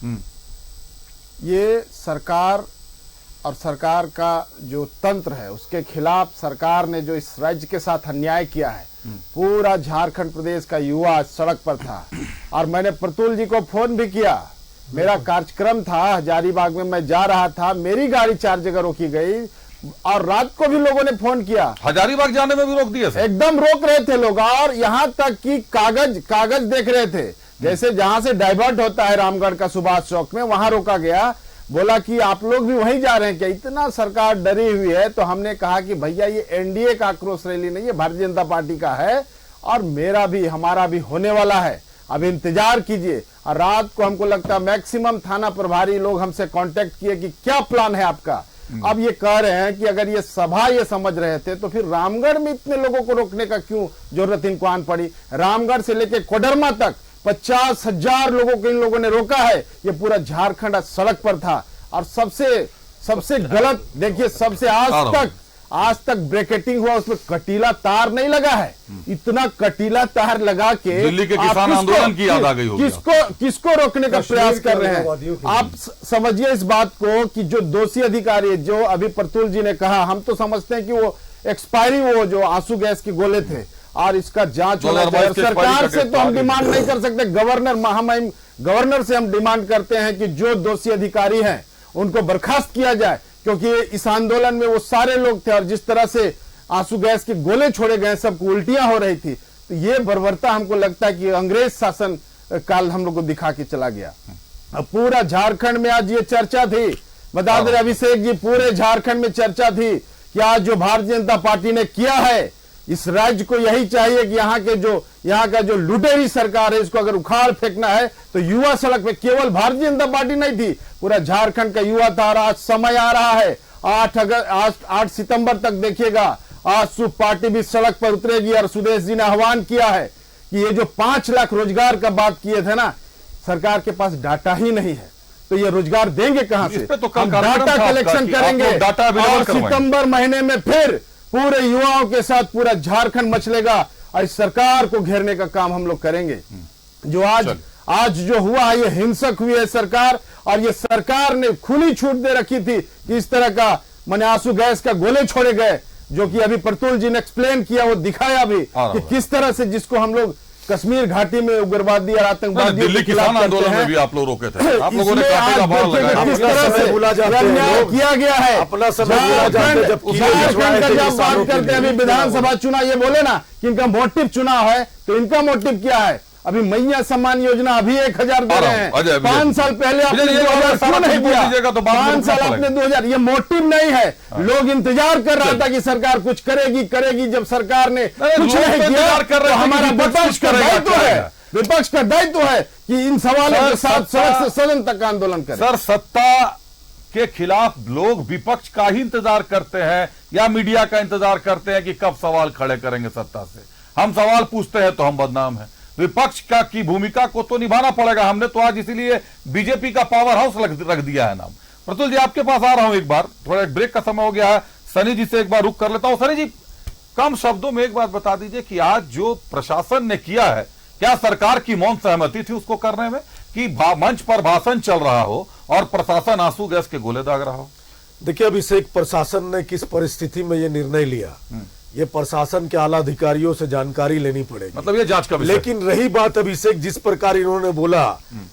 ये सरकार और सरकार का जो तंत्र है उसके खिलाफ सरकार ने जो इस राज्य के साथ अन्याय किया है, पूरा झारखंड प्रदेश का युवा सड़क पर था। और मैंने प्रतुल जी को फोन भी किया, मेरा कार्यक्रम था हजारीबाग में, मैं जा रहा था, मेरी गाड़ी 4 जगह रोकी गई, और रात को भी लोगों ने फोन किया। हजारीबाग जाने में भी रोक दिया, एकदम रोक रहे थे लोग, और यहां तक कि कागज देख रहे थे, जैसे जहां से डाइवर्ट होता है रामगढ़ का सुभाष चौक में, वहां रोका गया। बोला कि आप लोग भी वहीं जा रहे हैं क्या? इतना सरकार डरी हुई है। तो हमने कहा कि भैया ये एनडीए का आक्रोश रैली नहीं है, भारतीय जनता पार्टी का है, और मेरा भी हमारा भी होने वाला है, अब इंतजार कीजिए। और रात को हमको लगता है मैक्सिमम थाना प्रभारी लोग हमसे कांटेक्ट किए कि क्या प्लान है आपका। अब ये कह रहे हैं कि अगर ये सभा ये समझ रहे थे तो फिर रामगढ़ में इतने लोगों को रोकने का क्यों जरूरत इनको आन पड़ी? रामगढ़ से लेके कोडरमा तक 50,000 लोगों को इन लोगों ने रोका है। ये पूरा झारखंड सड़क पर था। और सबसे गलत देखिए, सबसे आज तक ब्रैकेटिंग हुआ, उसमें कटीला तार नहीं लगा है। इतना कटीला तार लगा के दिल्ली के किसान आंदोलन की याद आ गई होगी। किसको रोकने का प्रयास कर रहे हैं? आप समझिए इस बात को कि जो दोषी अधिकारी है, जो अभी प्रतुल जी ने कहा, हम तो समझते हैं कि वो एक्सपायरी, वो जो आंसू गैस के गोले थे, और इसका जांच होना चाहिए। सरकार से तो हम डिमांड नहीं कर सकते, गवर्नर से हम डिमांड करते हैं कि जो दोषी अधिकारी हैं उनको बर्खास्त किया जाए, क्योंकि इस आंदोलन में वो सारे लोग थे, और जिस तरह से आंसू गैस के गोले छोड़े गए, सबको उल्टियां हो रही थी। तो ये बर्बरता हमको लगता है कि अंग्रेज शासन काल हम लोग को दिखा के चला गया। अब पूरा झारखंड में आज ये चर्चा थी, बता दे अभिषेक जी, पूरे झारखंड में चर्चा थी कि आज जो भारतीय जनता पार्टी ने किया है, इस राज्य को यही चाहिए कि यहाँ का जो लुटेरी सरकार है, इसको अगर उखाड़ फेंकना है तो युवा सड़क पे, केवल भारतीय जनता पार्टी नहीं थी, पूरा झारखंड का युवा था। और आज समय आ रहा है, 8 सितंबर तक देखिएगा, आजसू पार्टी भी सड़क पर उतरेगी। और सुदेश जी ने आह्वान किया है कि ये जो 5 लाख रोजगार का बात किए थे ना, सरकार के पास डाटा ही नहीं है, तो ये रोजगार देंगे कहां से? तो हम डाटा कलेक्शन करेंगे, और सितंबर महीने में फिर पूरे युवाओं के साथ पूरा झारखंड मचलेगा। और इस सरकार को घेरने का काम हम लोग करेंगे। जो आज जो हुआ है, ये हिंसक हुई है सरकार, और ये सरकार ने खुली छूट दे रखी थी कि इस तरह का माने आंसू गैस का गोले छोड़े गए, जो कि अभी प्रतुल जी ने एक्सप्लेन किया, वो दिखाया भी कि किस तरह से जिसको हम लोग कश्मीर घाटी में उग्रवादी और आतंकवादी दिल्ली किसान आंदोलन में भी आप लोग रोके थे, आप लोगों ने काफी का भार लगाया, किस तरह से अन्याय किया गया है। अपना समय भूला जाते हैं, जब झारखंड का जब बात करते हैं, अभी विधानसभा चुनाव, ये बोले ना कि इनका मोटिव चुनाव है, तो इनका मोटिव क्या है? अभी मैया सम्मान योजना अभी 1000 दे रहे हैं, 5 साल पहले आपने 2000 क्यों नहीं दिया? 5 साल आपने 2000, ये मोटिव नहीं है। लोग इंतजार कर रहा था कि सरकार कुछ करेगी, जब सरकार ने कुछ नहीं किया तो हमारा विपक्ष का दायित्व है, विपक्ष का दायित्व है कि इन सवालों के साथ सड़क से सदन तक आंदोलन करें। सर, सत्ता के खिलाफ लोग विपक्ष का ही इंतजार करते हैं या मीडिया का इंतजार करते हैं कि कब सवाल खड़े करेंगे सत्ता से? हम सवाल पूछते हैं तो हम बदनाम हैं। विपक्ष का की भूमिका को तो निभाना पड़ेगा। हमने तो आज इसीलिए बीजेपी का पावर हाउस रख दिया है नाम। प्रतुल जी, आपके पास आ रहा हूं एक बार, थोड़ा एक ब्रेक का समय हो गया है, सनी जी से एक बार रुक कर लेता हूं। सनी जी, कम शब्दों में एक बात बता दीजिए कि आज जो प्रशासन ने किया है, क्या सरकार की मौन सहमति थी उसको करने में, कि मंच पर भाषण चल रहा हो और प्रशासन आंसू गैस के गोले दाग रहा हो? देखिए अभिषेक, प्रशासन ने किस परिस्थिति में ये निर्णय लिया, ये प्रशासन के आला अधिकारियों से जानकारी लेनी पड़ेगी, मतलब ये जांच का विषय। लेकिन रही बात अभिषेक, जिस प्रकार इन्होंने बोला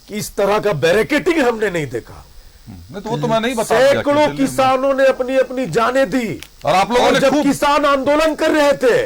कि इस तरह का बैरिकेडिंग हमने नहीं देखा, नहीं तो वो तो मैं नहीं बता, सैकड़ों किसानों ने अपनी अपनी जानें दी, और आप लोगों ने जब किसान आंदोलन कर रहे थे,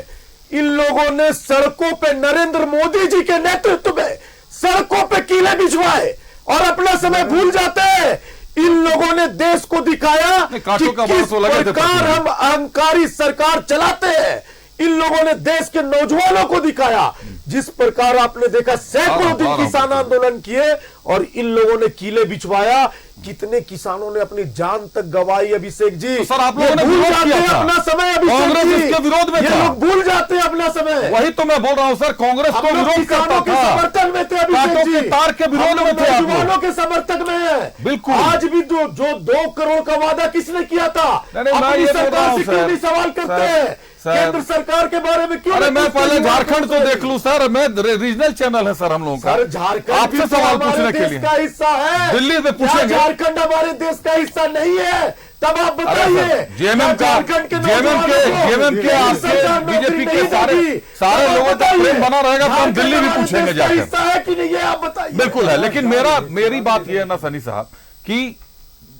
इन लोगों ने सड़कों पे नरेंद्र मोदी जी के नेतृत्व में सड़कों पे कीले बिछवाए और अपना समय भूल जाते हैं। इन लोगों ने देश को दिखाया कि किस प्रकार हम अहंकारी सरकार चलाते हैं। इन लोगों ने देश के नौजवानों को दिखाया, जिस प्रकार आपने देखा सैकड़ों दिन किसान आंदोलन किए और इन लोगों ने कीले बिछवाया। कितने किसानों ने अपनी जान तक गंवाई अभिषेक जी। तो सर, आप लोगों ने भूल जाते हैं अपना समय, कांग्रेस इसके विरोध में था, लोग भूल जाते हैं अपना समय। वही तो मैं बोल रहा हूं सर, कांग्रेस तो विरोध करता था, समर्थन में थे अभिषेक जी, तार के विरोध में थे, नौजवानों के समर्थक में है। बिल्कुल। आज भी जो 2 करोड़ का वादा किसने किया था, अपनी सरकार से क्यों नहीं सवाल करते हैं? केंद्र सरकार के बारे में क्यों? अरे मैं पहले झारखंड तो देख लूं सर, मैं रीजनल चैनल है सर हम लोगों का, झारखंड आपसे सवाल पूछने के लिए का हिस्सा है, दिल्ली में पूछेंगे। झारखंड हमारे देश का हिस्सा नहीं है, तब आप बताइए। जेएमएम के बीजेपी के सारे लोगों का प्रेम बना रहेगा तो हम दिल्ली भी पूछेंगे जाकर, हिस्सा है कि नहीं है आप बताइए। बिल्कुल है, लेकिन मेरी बात यह है ना सनी साहब, कि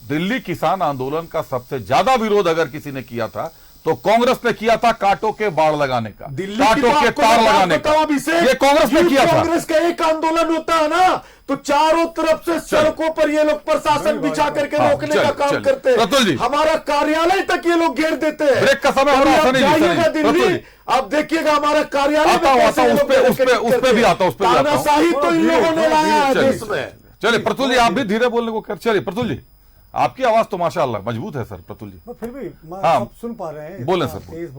दिल्ली किसान आंदोलन का सबसे ज्यादा विरोध अगर किसी ने किया था तो कांग्रेस ने किया था, कांटों के बाढ़ लगाने का, कांटों के तार लगाने का, ये कांग्रेस ने किया था। कांग्रेस का एक आंदोलन होता है ना, तो चारों तरफ से सड़कों पर ये लोग प्रशासन बिछा करके रोकने का काम करते हैं। हमारा कार्यालय तक ये लोग घेर देते हैं। ब्रेक का समय हो रहा है, जाइएगा दिल्ली, आप देखिएगा हमारा कार्यालय उस पे भी आता हूं, तानाशाही तो इन लोगों ने लाया है देश में। चलिए प्रतुल जी, आप भी धीरे बोलने को कर, चलिए प्रतुल जी, आपकी आवाज तो माशाअल्लाह मजबूत है सर। प्रतुल जी फिर भी हाँ सुन पा रहे हैं, बोले सर।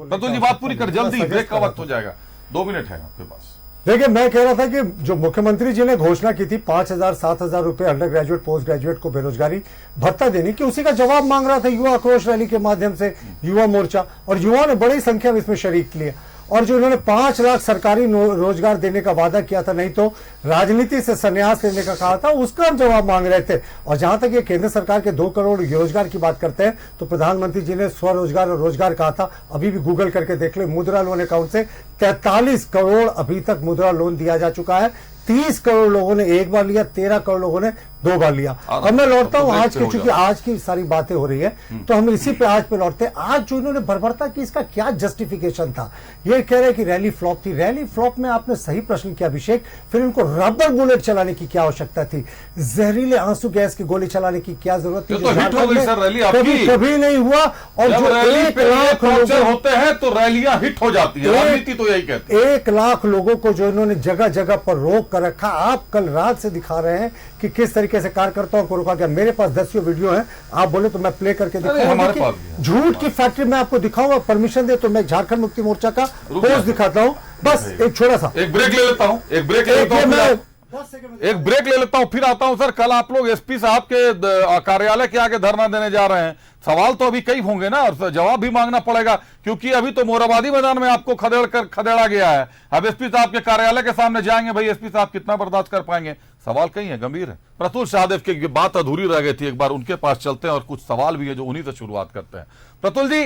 प्रतुल जी बात पूरी कर, जल्दी ब्रेक का वक्त हो जाएगा, 2 मिनट है आपके पास। देखिए, मैं कह रहा था कि जो मुख्यमंत्री जी ने घोषणा की थी 5,000-7,000 रुपए अंडर ग्रेजुएट पोस्ट ग्रेजुएट को बेरोजगारी भत्ता देने की, उसी का जवाब मांग रहा था युवा आक्रोश रैली के माध्यम से युवा मोर्चा, और युवाओं ने बड़ी संख्या में इसमें शरीक लिया। और जो इन्होंने 5 लाख सरकारी रोजगार देने का वादा किया था, नहीं तो राजनीति से संन्यास लेने का कहा था, उसका जवाब मांग रहे थे। और जहां तक ये केंद्र सरकार के 2 करोड़ रोजगार की बात करते हैं, तो प्रधानमंत्री जी ने स्वरोजगार और रोजगार कहा था। अभी भी गूगल करके देख ले, मुद्रा लोन अकाउंट से 43 करोड़ अभी तक मुद्रा लोन दिया जा चुका है। 30 करोड़ लोगों ने एक बार लिया, 13 करोड़ लोगों ने 2 बार लिया। अब मैं लौटता हूं आज के, चूंकि आज की सारी बातें हो रही है तो हम इसी पे आज पे लौटते हैं। आज जो इन्होंने बर्बरता की, इसका क्या जस्टिफिकेशन था? ये कह रहे हैं कि रैली फ्लॉप थी। रैली फ्लॉप में आपने सही प्रश्न किया अभिषेक, फिर इनको रबर बुलेट चलाने की क्या आवश्यकता थी? जहरीले आंसू गैस की गोली चलाने की क्या जरूरत थी? कभी नहीं हुआ। और जो 1 लाख लोग होते हैं तो रैलियां हिट हो जाती है, राजनीति तो यही कहती है। 1 लाख लोगों को जो इन्होंने जगह जगह पर रोक कर रखा। आप कल रात से दिखा रहे हैं कि किस तरीके से कार्यकर्ताओं को रोका गया। मेरे पास 10 वीडियो है, आप बोले तो मैं प्ले करके दिखाऊंगा। झूठ की फैक्ट्री मैं आपको दिखाऊंगा, परमिशन दे तो मैं झारखंड मुक्ति मोर्चा का पोस्ट दिखाता हूं। बस एक छोटा सा एक ब्रेक ले लेता हूं, एक ब्रेक ले लेता हूं, एक ब्रेक ले लेता हूं, फिर आता हूं। सर, कल आप लोग एसपी साहब के कार्यालय के आगे धरना देने जा रहे हैं। सवाल तो अभी कई होंगे ना, और जवाब भी मांगना पड़ेगा, क्योंकि अभी तो मोराबादी मैदान में आपको खदेड़ा गया है। अब एसपी साहब के कार्यालय के सामने जाएंगे, भाई एसपी साहब कितना बर्दाश्त कर पाएंगे? सवाल कई है, गंभीर है। प्रतुल शाहदेव की बात अधूरी रह गई थी, एक बार उनके पास चलते हैं और कुछ सवाल भी है जो उन्हीं से शुरुआत करते हैं। प्रतुल जी,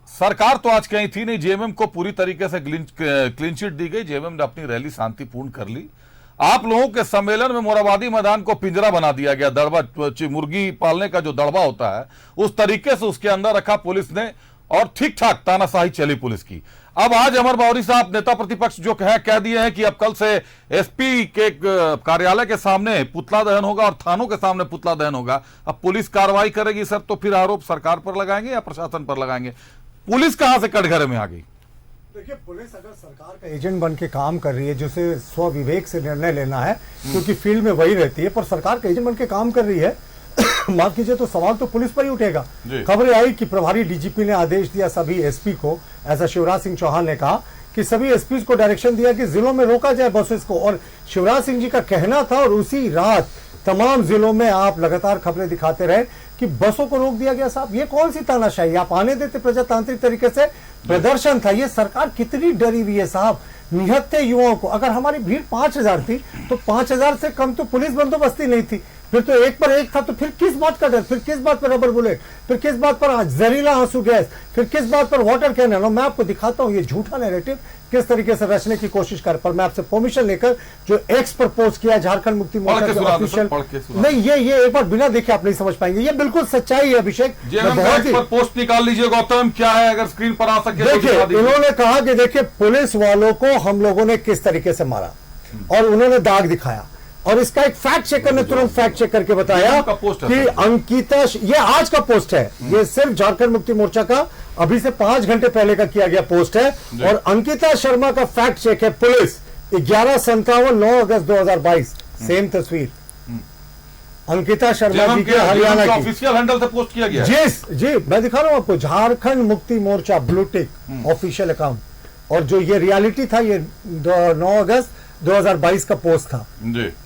सरकार तो आज कहीं थी नहीं, जेएमएम को पूरी तरीके से क्लीन चिट दी गई, जेएमएम ने अपनी रैली शांतिपूर्ण कर ली। आप लोगों के सम्मेलन में मोराबादी मैदान को पिंजरा बना दिया गया, दड़बा, मुर्गी पालने का जो दड़बा होता है उस तरीके से उसके अंदर रखा पुलिस ने, और ठीक ठाक तानाशाही चली पुलिस की। अब आज अमर बावरी साहब नेता प्रतिपक्ष जो कह दिए हैं कि अब कल से एसपी के कार्यालय के सामने पुतला दहन होगा और थानों के सामने पुतला दहन होगा। अब पुलिस कार्रवाई करेगी सर, तो फिर आरोप सरकार पर लगाएंगे या प्रशासन पर लगाएंगे? पुलिस कहां से कटघरे में आ गई? देखिए, पुलिस अगर सरकार का एजेंट बन के काम कर रही है, जिसे स्व विवेक से निर्णय लेना है, क्योंकि फील्ड में वही रहती है, पर सरकार का एजेंट बन के काम कर रही है, माफ कीजिए, तो सवाल तो पुलिस पर ही उठेगा। खबरें आई कि प्रभारी डीजीपी ने आदेश दिया सभी एसपी को, ऐसा शिवराज सिंह चौहान ने कहा कि सभी एसपी को डायरेक्शन दिया कि जिलों में रोका जाए बसेस को, और शिवराज सिंह जी का कहना था, और उसी रात तमाम जिलों में आप लगातार खबरें दिखाते रहे कि बसों को रोक दिया गया। साहब, ये कौन सी तानाशाही? आप आने देते प्रजातांत्रिक तरीके से, प्रदर्शन था। ये सरकार कितनी डरी हुई है साहब, निहत्थे युवाओं को। अगर हमारी भीड़ 5000 थी तो 5000 से कम तो पुलिस बंदोबस्ती नहीं थी, फिर तो एक पर एक था, तो फिर किस बात का डर, फिर किस बात पर रबर बुलेट, फिर किस बात पर जहरीला आंसू गैस, फिर किस बात पर वाटर कैनन? मैं आपको दिखाता हूं ये झूठा नैरेटिव किस तरीके से रचने की कोशिश कर, पर मैं आपसे परमिशन लेकर जो एक्स पर पोस्ट किया झारखंड मुक्ति मोर्चा के ऑफिशियल, नहीं, ये एक बार बिना देखे आप नहीं समझ पाएंगे, ये बिल्कुल सच्चाई है। अभिषेक, पोस्ट निकाल लीजिए गौतम, क्या है अगर स्क्रीन पर आ सके? देखिए, इन्होंने कहा कि देखिए पुलिस वालों को हम लोगों ने किस तरीके से मारा, और उन्होंने दाग दिखाया, और इसका एक फैक्ट चेकर ने तुरंत फैक्ट चेक करके बताया कि अंकिता, ये आज का पोस्ट है, ये सिर्फ झारखंड मुक्ति मोर्चा का अभी से 5 घंटे पहले का किया गया पोस्ट है, और अंकिता शर्मा का फैक्ट चेक है। पुलिस 11:57 9 अगस्त 2022, सेम तस्वीर अंकिता शर्मा जी के हरियाणा की ऑफिशियल हैंडल से पोस्ट किया गया। जी, मैं दिखा रहा हूं आपको, Jharkhand Mukti Morcha blue tick official account, और जो ये रियलिटी था, ये 9 अगस्त 2022 का पोस्ट था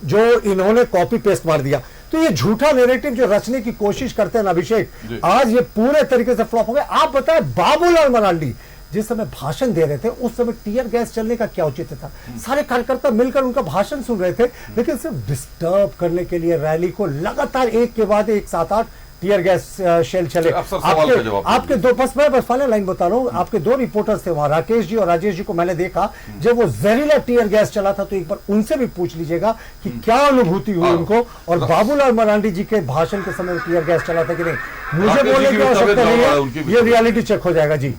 जो इन्होंने कॉपी पेस्ट मार दिया। तो ये झूठा नैरेटिव जो रचने की कोशिश करते हैं ना अभिषेक, आज ये पूरे तरीके से फ्लॉप हो गए। आप बताएं, बाबूलाल मरांडी जिस समय भाषण दे रहे थे, उस समय टीयर गैस चलने का क्या औचित्य था? सारे कार्यकर्ता मिलकर उनका भाषण सुन रहे थे, लेकिन सिर्फ डिस्टर्ब करने के लिए रैली को लगातार एक के बाद एक 7-8 टीयर गैस शेल चले। आपके दो, बस मैं फाइनल लाइन बता रहा हूं, आपके 2 रिपोर्टर्स थे वहां, राकेश जी और राजेश जी को मैंने देखा जब वो जहरीला टीयर गैस चला था, तो एक बार उनसे भी पूछ लीजिएगा कि क्या अनुभूति हुई उनको, और बाबूलाल मरांडी जी के भाषण के समय टीयर गैस चला था कि नहीं। मुझे बोलने की आवश्यकता नहीं है, ये रियलिटी चेक हो जाएगा। जी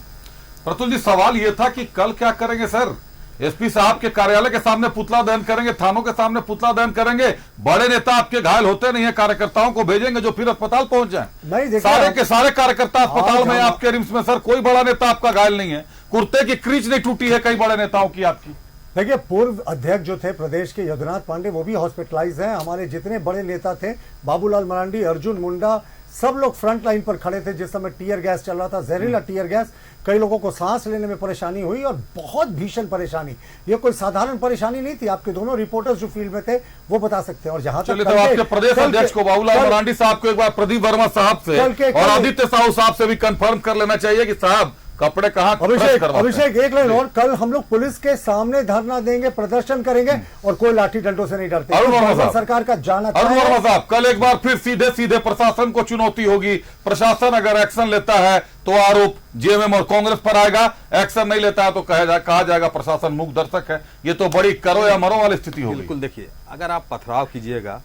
प्रतुल जी, सवाल ये था कि कल क्या करेंगे सर? एसपी साहब के कार्यालय के सामने पुतला दहन करेंगे, थानों के सामने पुतला दहन करेंगे, बड़े नेता आपके घायल होते नहीं है, कार्यकर्ताओं को भेजेंगे जो फिर अस्पताल पहुंच जाए। सारे के सारे कार्यकर्ता अस्पताल में, आपके रिम्स में सर, कोई बड़ा नेता आपका घायल नहीं है, कुर्ते की क्रीच नहीं टूटी है कई बड़े नेताओं की आपकी। देखिए, पूर्व अध्यक्ष जो थे प्रदेश के यदुनाथ पांडे, वो भी हॉस्पिटलाइज हैं। हमारे जितने बड़े नेता थे, बाबूलाल मरांडी, अर्जुन मुंडा, सब लोग फ्रंट लाइन पर खड़े थे जिस समय टीयर गैस चल रहा था, जहरीला टीयर गैस। कई लोगों को सांस लेने में परेशानी हुई, और बहुत भीषण परेशानी, ये कोई साधारण परेशानी नहीं थी। आपके दोनों रिपोर्टर्स जो फील्ड में थे वो बता सकते हैं। और जहां तक तो आपके प्रदेश अध्यक्ष को, बाबूलाल मरांडी साहब को, एक बार प्रदीप वर्मा साहब से और आदित्य साहू साहब से भी कंफर्म कर लेना चाहिए कि साहब कपड़े कहां। अभिषेक, एक लाइन और, कल हम लोग पुलिस के सामने धरना देंगे, प्रदर्शन करेंगे, और कोई लाठी डंडों से नहीं डरते। सरकार का जाना साहब, कल एक बार फिर सीधे सीधे प्रशासन को चुनौती होगी। प्रशासन अगर एक्शन लेता है तो आरोप जेएमएम और कांग्रेस पर आएगा, एक्शन नहीं लेता है तो कहा जाएगा प्रशासन मूक दर्शक है। ये तो बड़ी करो या मरो वाली स्थिति होगी। बिल्कुल, देखिए, अगर आप पथराव कीजिएगा,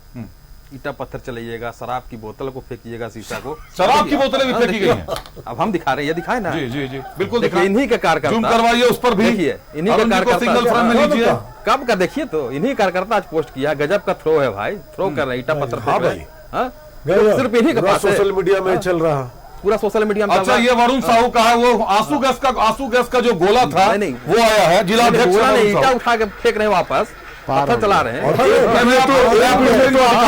ईटा पत्थर चलाइएगा, शराब की बोतल को फेंकिएगा, शीशा को, शराब की बोतलें भी फेंकी गई हैं। अब हम दिखा रहे हैं, ये दिखाए ना। जी, बिल्कुल देखिए, इन्हीं के कार्यकर्ता, जूम करवाइए उस पर भी, देखिए इन्हीं के कार्यकर्ता, सिंगल फ्रेम में लीजिए, कब का देखिए, तो इन्हीं कार्यकर्ता आज पोस्ट किया। गजब का थ्रो है भाई, थ्रो कर रहे हैं, ईटा पत्थर फेंक रहे हैं, सिर्फ इन्हीं के पास सोशल मीडिया में चल रहा, पूरा सोशल मीडिया में। अच्छा, ये वरुण साहू का है, वो आंसू गैस का जो गोला था वो आया है, जिला अध्यक्ष ईटा उठा के फेंक रहे हैं वापस, पत्थर चला रहे हैं। आपके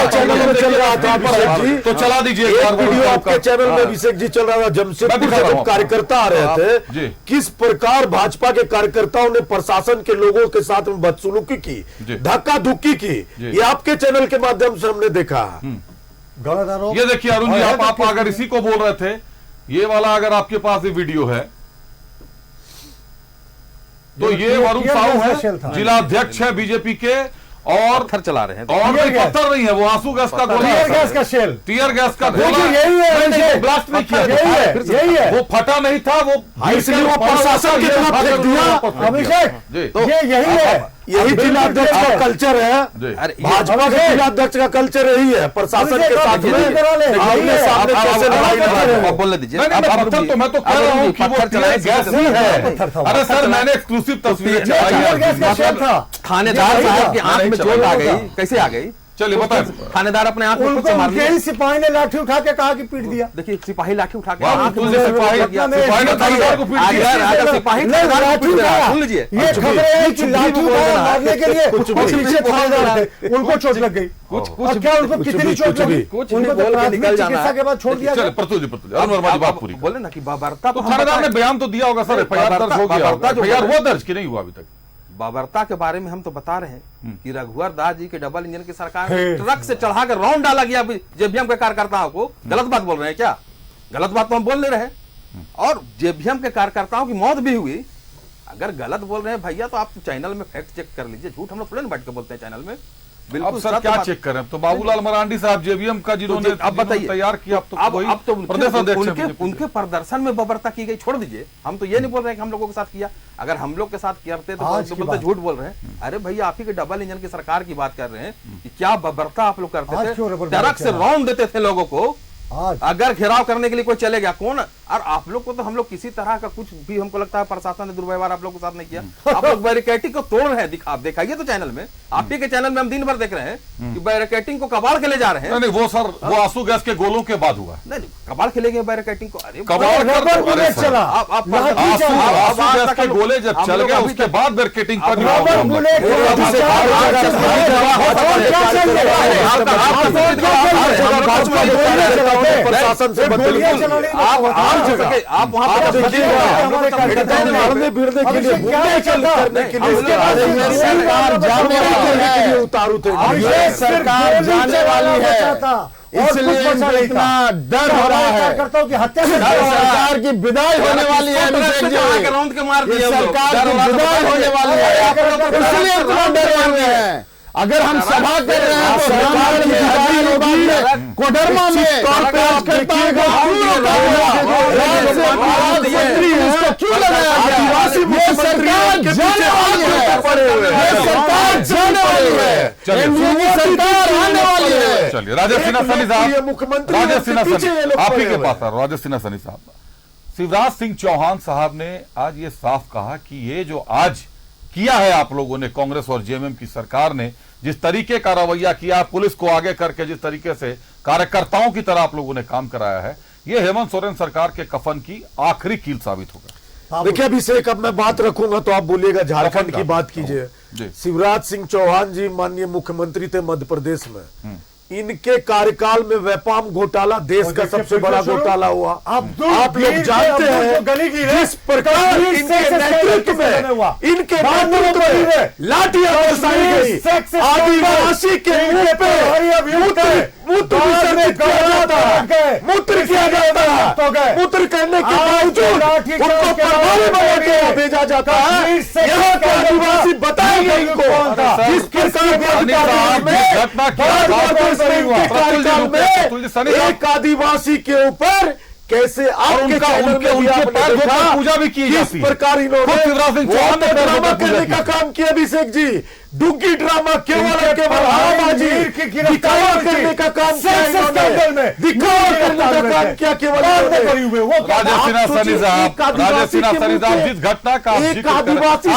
चैनल में चल रहा था अभिषेक जी, तो चला दीजिए एक वीडियो आपके चैनल में अभिषेक जी चल रहा था, जमशेदपुर से जब कार्यकर्ता आ रहे थे, किस प्रकार भाजपा के कार्यकर्ताओं ने प्रशासन के लोगों के साथ में बदसलूकी की, धक्का धुक्की की, ये आपके चैनल के माध्यम से हमने देखा। गलत आरोप। ये देखिए अरुण जी, आप अगर इसी को बोल रहे थे, ये वाला अगर आपके पास ये वीडियो है तो ये वरुण साहू है, जिला अध्यक्ष है बीजेपी के, और पत्थर चला रहे हैं। और पत्थर नहीं है, वो आंसू गैस का गोला, टीयर गैस का शेल, टीयर गैस का गोला, यही है, ब्लास्ट नहीं किया, यही है, वो फटा नहीं था, वो इसलिए वो प्रशासन की तरफ फेंक दिया। अभिषेक ये यही है, यही जिला अध्यक्ष का कल्चर है, भाजपा के जिला अध्यक्ष का कल्चर यही है, प्रशासन के साथ में आमने सामने कैसे लड़ाई लड़ रहे हैं। बोलने दीजिए। पत्थर तो मैं तो कह रहा हूँ कि वो टीयर गैस ही है। अरे सर, मैंने एक्सक्लूसिव तस्वीरें था। थानेदार साहब की आंख में चोट आ गई, कैसे आ गई? चलिए बताएं। थानेदार अपने आंख में उनको उनके ही सिपाही ने लाठी उठा के कहा कि पीट दिया। देखिए, सिपाही लाठी उठा के वाह, आंख में तुझे सिपाही चोट लग गया। सिपाही ने थानेदार को पीट दिया। अगर सिपाही थानेदार को पीट रहा है, सुन लीजिए, ये खबरें हैं कि लाठी उठाया मारने के लिए कुछ पीछे थानेदार थे, उनको चोट लग गई। और क्या उनको कितनी चोट लगी? कुछ बोल के निकल जाना चिकित्सा के बाद छोड़ दिया गया। प्रतुल जी अरुण वर्मा जी बात पूरी बोले ना कि बाबरता तो थानेदार ने बयान तो दिया होगा सर, एफआईआर दर्ज हो गया होगा, एफआईआर हुआ दर्ज कि नहीं हुआ अभी तक? बाबरता के बारे में हम तो बता रहे हैं कि रघुवर दास जी के डबल इंजन की सरकार में ट्रक से चढ़ा कर राउंड डाला गया जेबीएम के कार्यकर्ताओं को। गलत बात बोल रहे हैं क्या? गलत बात तो हम बोल नहीं रहे। और जेबीएम के कार्यकर्ताओं की मौत भी हुई। अगर गलत बोल रहे हैं भैया तो आप चैनल में फैक्ट चेक कर लीजिए। झूठ हम लोग थोड़ी बैठ के बोलते हैं चैनल में। अब सर क्या चेक करें? तो बाबूलाल मरांडी साहब जेबीएम का जिन्होंने अब बताइए तैयार किया, अब तो प्रदेश अध्यक्ष उनके प्रदर्शन में बर्बरता की गई, छोड़ दीजिए। हम तो ये नहीं बोल रहे हैं कि हम लोगों के साथ किया। अगर हम लोग के साथ करते तो बोलते झूठ बोल रहे हैं। अरे भैया, आप ही के डबल इंजन की सरकार की बात कर रहे हैं कि क्या बर्बरता आप लोग करते थे? ट्रक से राउंड देते थे लोगों को। अगर घेराव करने के लिए कोई चले गया कौन? और आप लोग को तो हम लोग किसी तरह का कुछ भी हमको लगता है प्रशासन ने दुर्व्यवहार आप लोग के साथ नहीं किया। आप लोग बैरिकेटिंग को तोड़ रहे हैं। आप दिखाइए तो चैनल में, आप ही के चैनल में हम दिन भर देख रहे हैं कि बैरिकेटिंग को कबाड़ के ले जा रहे हैं। नहीं वो सर, वो आंसू गैस के गोलों के बाद हुआ। नहीं, कबाड़ के ले गए बैरिकेटिंग को। अरे चला आंसू गैस के गोले जब चल गए उसके बाद बैरिकेटिंग पर प्रशासन से आप वहां पर भिड़ने के लिए करने के लिए सरकार जाने वाली है, उतारू थे। ये सरकार जाने वाली है, इसलिए इतना डर हो रहा है। सरकार की विदाई होने वाली है। अभिषेक जी, राउंड के मार दिए सरकार की विदाई होने वाली है, इसलिए इतना डर रहे हैं। अगर हम सभा कर रहे हैं तो सरकार की विदाई होगी कोडरमा में। क्यों लगाया गया? ये सरकार जाने वाली है, ये सरकार जाने वाली है, सरकार आने वाली है। चलिए राजेश सिन्हा सनी साहब, मुख्यमंत्री राजेश सिन्हा सनी आप ही के पास आ रहा। राजेश सिन्हा सनी साहब, शिवराज सिंह चौहान साहब ने आज ये साफ कहा कि ये जो आज किया है आप लोगों ने, कांग्रेस और जेएमएम की सरकार ने जिस तरीके का रवैया किया, पुलिस को आगे करके जिस तरीके से कार्यकर्ताओं की तरह आप लोगों ने काम कराया है, ये हेमंत सोरेन सरकार के कफन की आखिरी कील साबित होगा। देखिए अभिषेक, अब मैं बात रखूंगा तो आप बोलिएगा झारखंड की बात कीजिए। शिवराज सिंह चौहान जी माननीय मुख्यमंत्री थे मध्य प्रदेश में। इनके कार्यकाल में व्यापाम घोटाला देश का सबसे बड़ा घोटाला हुआ। आप लोग जानते हैं जिस प्रकार इनके नेतृत्व में लाठियां बरसाई गई, आदिवासी के मुंह पे मूत्र किया जाता, मूत्र करने के बावजूद उनको प्रभारी बना के भेजा जाता है। यहाँ के आदिवासी बताएंगे इनको जिस प्रकार एक आदिवासी के ऊपर कैसे आपके पूजा भी की इस प्रकार इन्होंने ड्रामा करने का काम किया। अभिषेक जी, डुग्गी ड्रामा केवल हवाबाजी दिखावा करने का काम किया इन्होंने, दिखावा करने का काम किया केवल। राजेश सिन्हा सनी साहब, जिस घटना का एक आदिवासी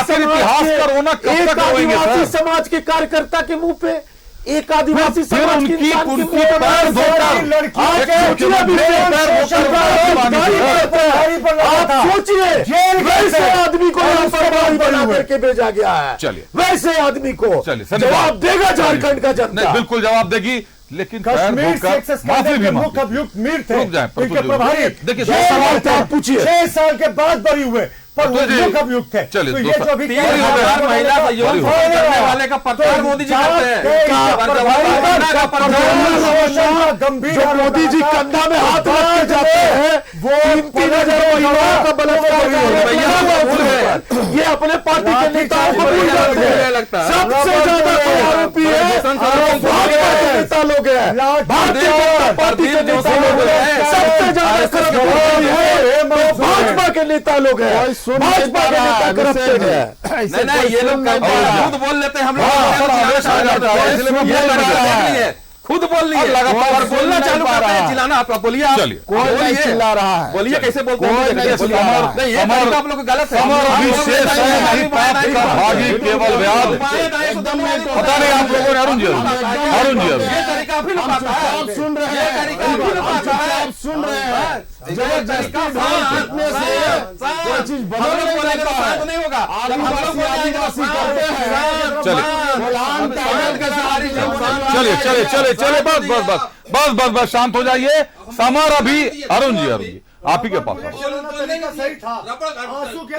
समाज के कार्यकर्ता के मुंह पे एक आदिवासी फिर समाज की उनकी इंसान की उनकी मौत पैर धोकर आप सोचिए वैसे आदमी को यहाँ पर बाहरी बना करके भेजा गया है। चलिए। वैसे आदमी को चलिए जवाब देगा झारखंड का जनता। बिल्कुल जवाब देगी, लेकिन कश्मीर माफी भी मुख्य अभियुक्त मीर थे, रुक जाएं, इनके प्रभारी देखिए, 6 सवाल थे, पूछिए 6 साल के बाद बरी हुए, पर वो मुख्य अभियुक्त थे। चलिए, तो ये जो अभी महिला सहयोग करने वाले का प्रचार मोदी जी करते हैं। गंभीर जो मोदी जी कंधा में हाथ रख के जाते हैं वो 3,000 महिलाओं का बलात्कार, ये अपने पार्टी के नेताओं को भूल जाते हैं। सबसे ज्यादा कोई आरोपी है भाजपा के नेता लोग हैं, भारतीय जनता पार्टी के नेता लोग हैं। सबसे ज्यादा करप्टेड है भाजपा के नेता लोग हैं, भाजपा के नेता करप्टेड है। नहीं, ये लोग खुद बोल लेते हैं, हम लोग खुद बोल लिए और बोलना चालू करते हैं, चिल्लाना। आप बोलिए, आप कोई नहीं चिल्ला रहा है, बोलिए कैसे बोलते हैं, ये आप लोग गलत है। भागी केवल व्याध, पता नहीं आप लोगों ने अरुण जी ये तरीका भी लुकाता है। आप सुन रहे हैं, आप सुन रहे हैं, जबरदस्ती जीतने से कोई चीज बदल नहीं होगा। आदिवासी करते हैं, चलिए बस शांत हो जाइए। समर अभी अरुण जी आप ही के पास सही था, आंसू के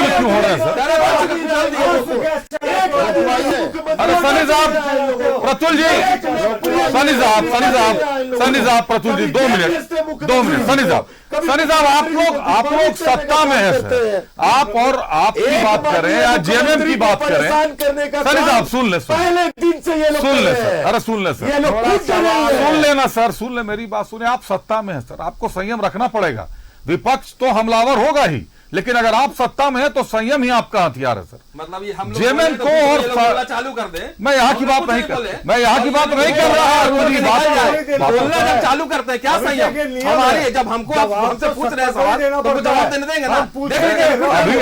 क्यों हो रहे हैं सर? अरे सनी साहब, प्रतुल जी, सनी साहब प्रतुल जी 2 मिनट। सनी साहब आप लोग सत्ता में है सर, आप और आपकी बात करें या जेएमएम की बात करें। सनी साहब सुन ले, पहले दिन से ये लोग सुन ले सर, अरे सुन ले सर, सुन लेना सर, सुन ले मेरी बात सुने। आप सत्ता में है सर, आपको संयम रखना पड़ेगा। विपक्ष तो हमलावर होगा ही, लेकिन अगर आप सत्ता में है तो संयम ही आपका हथियार है सर। मतलब ये हम जेएमएम को और चालू कर दे। मैं यहाँ की बात नहीं कर रहा, बोलना जब चालू करते हैं क्या संयम हमारी, जब हमसे पूछ रहे हैं सवाल तो जवाब देने देंगे ना।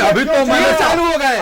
अभी तो मैं चालू हो गए,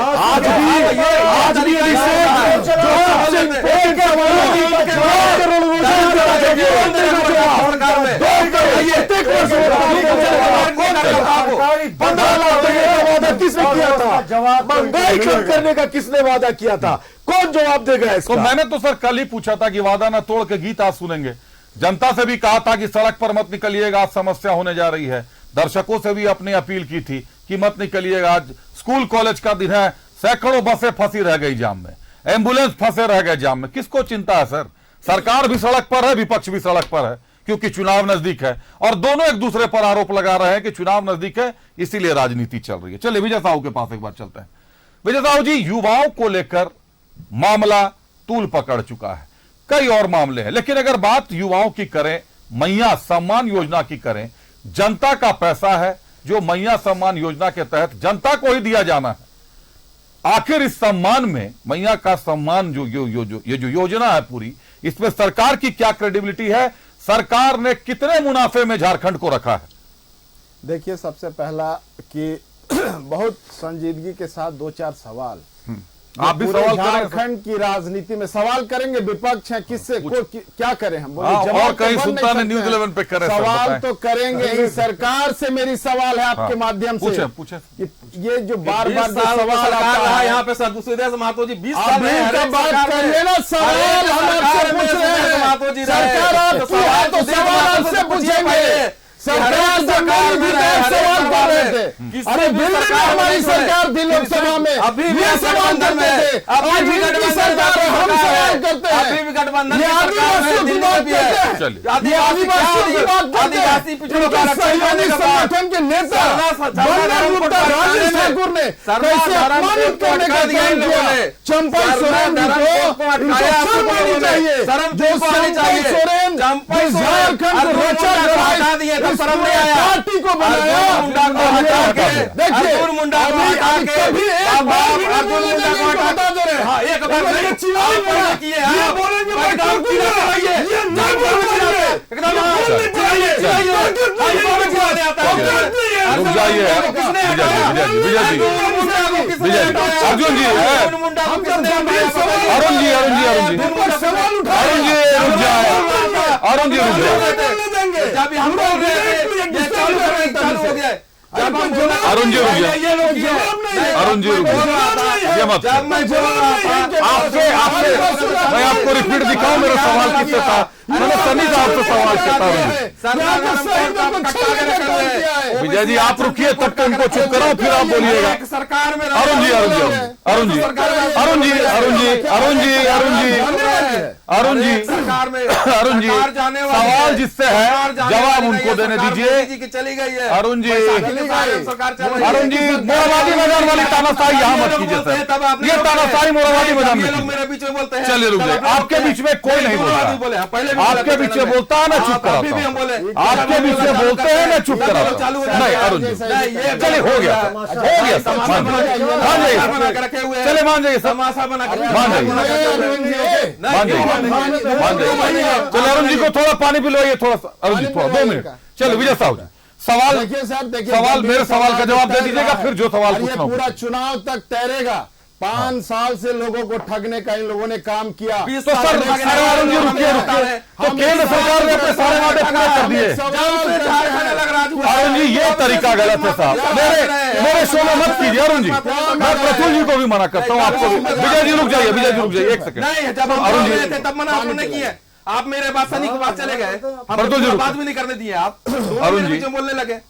किसने किया था? महंगाई कम करने का किसने वादा किया था? कौन जवाब देगा इसका? तो मैंने तो सर कल ही पूछा था कि वादा ना तोड़ के गीत आज सुनेंगे। जनता से भी कहा था कि सड़क पर मत निकलिएगा, आज समस्या होने जा रही है। दर्शकों से भी अपनी अपील की थी कि मत निकलिएगा, आज स्कूल कॉलेज का दिन है, सैकड़ों बसें फंसी रह गई जाम में, एम्बुलेंस फंसे रह गए जाम में। किसको चिंता है सर? सरकार भी सड़क पर है, विपक्ष भी सड़क पर है, क्योंकि चुनाव नजदीक है और दोनों एक दूसरे पर आरोप लगा रहे हैं कि चुनाव नजदीक है इसीलिए राजनीति चल रही है। चलिए विजय साहू के पास एक बार चलते हैं। विजय साहू जी, युवाओं को लेकर मामला तूल पकड़ चुका है, कई और मामले हैं, लेकिन अगर बात युवाओं की करें, मैया सम्मान योजना की करें, जनता का पैसा है जो मैया सम्मान योजना के तहत जनता को ही दिया जाना है। आखिर इस सम्मान में, मैया का सम्मान जो योजना है पूरी, इसमें सरकार की क्या क्रेडिबिलिटी है? सरकार ने कितने मुनाफे में झारखंड को रखा है? देखिए, सबसे पहला कि बहुत संजीदगी के साथ 2-4 सवाल आप भी सवाल करें। झारखंड की राजनीति में सवाल करेंगे, विपक्ष है, किससे क्या करें हम? और कहीं सुल्तान ने न्यूज 11 पे करे सवाल तो करेंगे ही। सरकार से मेरी सवाल है आपके माध्यम से, पूछे ये जो बार बार सवाल आता है यहाँ पे सुदेश महतो जी 20 साल बात करिए ना, सवाल हम आपसे पूछ रहे हैं। सरकार आपकी है तो सवाल आपसे पूछेंगे। सरकार सवाल कर रहे थे, अरे दिल्ली में हमारी सरकार थी लोकसभा में, अभी भी ये सवाल करते थे। आज भी सरकार है, हम सवाल करते हैं। अभी भी गठबंधन ये आदिवासियों की बात करते हैं, ये आदिवासियों की बात करते हैं। इनके सहयोगी संगठन के नेता बंदर गुप्ता, राजेश ठाकुर ने कैसे अपमानित करने का काम किया। चंपा सोरेन को शर्म आनी चाहिए, जो चंपा सोरेन झारखंड को रक्षा कराई, पार्टी को बनाया देखिए अर्जुन मुंडा को हटा के अब आप अर्जुन मुंडा को हटा दे रहे हैं। एक बार किए रुक जाइए अर्जुन जी, अरुण जी रुक जाए, अरुण जी रुक जाए, जब हम बोल रहे थे चालू हो गया, जब हम अरुण जी रुक जाए, अरुण जी रुक जाए, ये मत आपसे मैं आपको रिपीट दिखाऊं मेरा सवाल किससे था, मैंने सनी साहब से सवाल किया था। विजय जी आप रुकिए तब तक उनको चुप कराओ फिर आप बोलिएगा। सरकार में अरुण जी सरकार में सवाल जिससे है जवाब उनको देने दीजिए। चली गई है अरुण जी, सरकार अरुण जी मोराबादी मैदान वाली तानाशाही यहाँ मत कीजिए सर, ये तानाशाही मोराबादी मैदान में मेरे बीच में बोलते हैं। चलिए रुक जाइए, आपके बीच में कोई नहीं बोलता, आपके बीच में बोलता है मैं चुप कराता हूँ, आपके बीच में बोलते हैं मैं चुप कराता हूँ। नहीं अरुण जी चलिए हो गया सब मान जाइए, चलिए मान जाइए सब मान जाइए। चलिए अरुण जी को थोड़ा पानी पिलवाइए, थोड़ा सा अरुण जी थोड़ा 2 मिनट। चलो विजय साहब जी सवाल, देखिए सर, देखिए सवाल मेरे सवाल का जवाब दे दीजिएगा, फिर जो सवाल ये पूछना पूरा होगा। चुनाव तक तैरेगा। 5 साल से लोगों को ठगने का इन लोगों ने काम किया। तो सर अरुण जी रुकिए, तो केंद्र सरकार ने अपने सारे वादे पूरे कर दिए। अरुण जी ये तरीका गलत है साहब, मेरे शो में मत कीजिए अरुण जी, मैं प्रफुल्ल जी को भी मना करता हूँ, आपको भी। विजय जी रुक जाइए 1 सेकंड। नहीं जब हम अरुण जी थे तब मना आपने किया, आप मेरे बात सनी के पास चले गए, प्रफुल्ल जी बात भी नहीं करने दिए आप, अरुण जी बोलने लगे,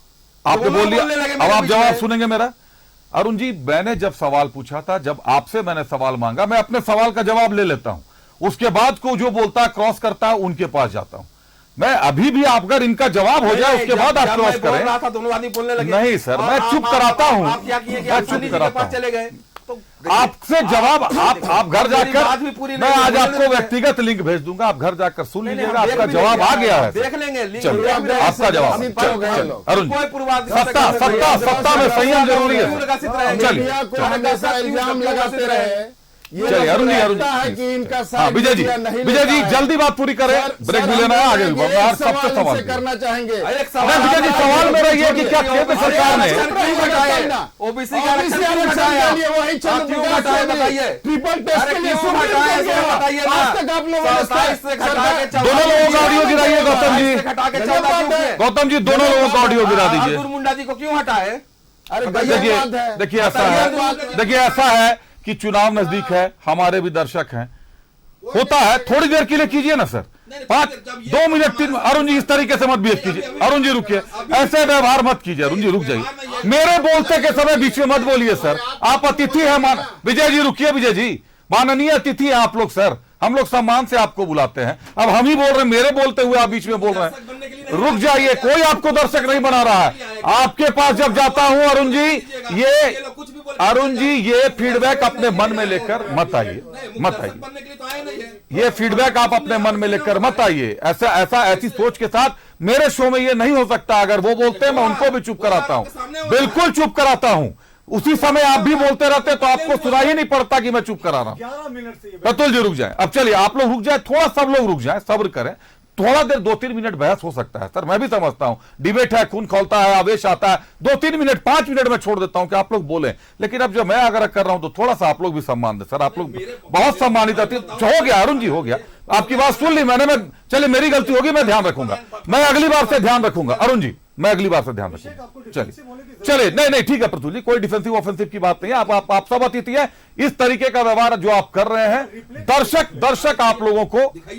आपने बोल लिया, अब आप जवाब सुनेंगे मेरा। अरुण जी मैंने जब सवाल पूछा था, जब आपसे मैंने सवाल मांगा, मैं अपने सवाल का जवाब ले लेता हूं, उसके बाद को जो बोलता है क्रॉस करता है उनके पास जाता हूं। मैं अभी भी आप अगर इनका जवाब हो जाए उसके बाद आप क्रॉस करें। दोनों आदमी बोलने लगे। नहीं सर मैं चुप कराता हूं, आप क्या किए कि मैं आप चुप सनी जी के कराता पास हूं। चले गए, तो आपसे जवाब आप घर जाकर मैं आज आपको लेंगे। व्यक्तिगत लिंक भेज दूंगा, आप घर जाकर सुन नहीं, लीजिएगा, हम आपका देख भी जवाब लेंगे, आ गया है। देख लेंगे चलो आपका जवाब अरुण जी, कोई पूर्वाग्रह सत्ता में संयम जरूरी है। चलिए मीडिया को हमेशा इल्जाम लगाते रहे। ये चलिए अरुण जी, लगता है कि इनका हाँ साथ विजय जी, मीडिया नहीं विजय जी लेता है। जल्दी बात पूरी करें, ब्रेक भी लेना है आगे भी बढ़ना है, सबसे सवाल करना चाहेंगे। नहीं विजय जी सवाल मेरा ये कि क्या केंद्र सरकार ने ओबीसी का आरक्षण बताइए, ट्रिपल टेस्ट के लिए बताइए ना, आज तक आप लोगों ने दोनों लोगों का ऑडियो गिराइए गौतम जी, गौतम जी दोनों लोगों का ऑडियो गिरा दीजिए। अर्जुन मुंडा जी को क्यों हटाए? देखिए ऐसा है कि चुनाव नजदीक है, हमारे भी दर्शक हैं, होता है थोड़ी देर के लिए कीजिए ना सर, 2 मिनट 3। अरुण जी इस तरीके से मत बिहेव कीजिए, अरुण जी रुकिए, ऐसे व्यवहार मत कीजिए, अरुण जी रुक जाइए, मेरे बोलते के समय बीच में मत बोलिए सर, आप अतिथि हैं। विजय जी रुकिए, विजय जी माननीय अतिथि हैं आप लोग सर, हम लोग सम्मान से आपको बुलाते हैं, अब हम ही बोल रहे हैं, मेरे बोलते हुए आप बीच में बोल रहे हैं, रुक जाइए, कोई आपको दर्शक नहीं बना रहा है। आपके पास जब जाता हूं अरुण जी ये फीडबैक अपने मन में लेकर मत आइए, ये फीडबैक आप अपने मन में लेकर मत आइए, ऐसी सोच के साथ मेरे शो में ये नहीं हो सकता। अगर वो बोलते हैं मैं उनको भी चुप कराता हूं, बिल्कुल चुप कराता हूं, उसी समय आप भी बोलते रहते तो आपको सुनाई ही नहीं पड़ता कि मैं चुप करा रहा हूं। 11 मिनट से प्रतुल जी रुक जाए, अब चलिए आप लोग रुक जाए, थोड़ा सब लोग रुक जाए, सब्र करें, थोड़ा देर 2-3 मिनट बहस हो सकता है सर, मैं भी समझता हूं, डिबेट है, खून खौलता है, आवेश आता है, 2-3 मिनट 5 मिनट में छोड़ देता हूं कि आप लोग बोले, लेकिन अब जब मैं अगर कर रहा हूं तो थोड़ा सा आप लोग भी सम्मान दे सर, आप लोग बहुत सम्मानित हो गया अरुण जी, हो गया, आपकी बात सुन ली मैंने, चलिए मेरी गलती होगी, मैं ध्यान रखूंगा, मैं अगली बार से ध्यान रखूंगा अरुण जी, मैं अगली बार से ध्यान रखूंगा। चलिए नहीं ठीक है प्रतुल जी, कोई डिफेंसिव ऑफेंसिव की बात नहीं है, आप सब अतिथि हैं, इस तरीके का व्यवहार जो आप कर रहे हैं दर्शक आप लोगों को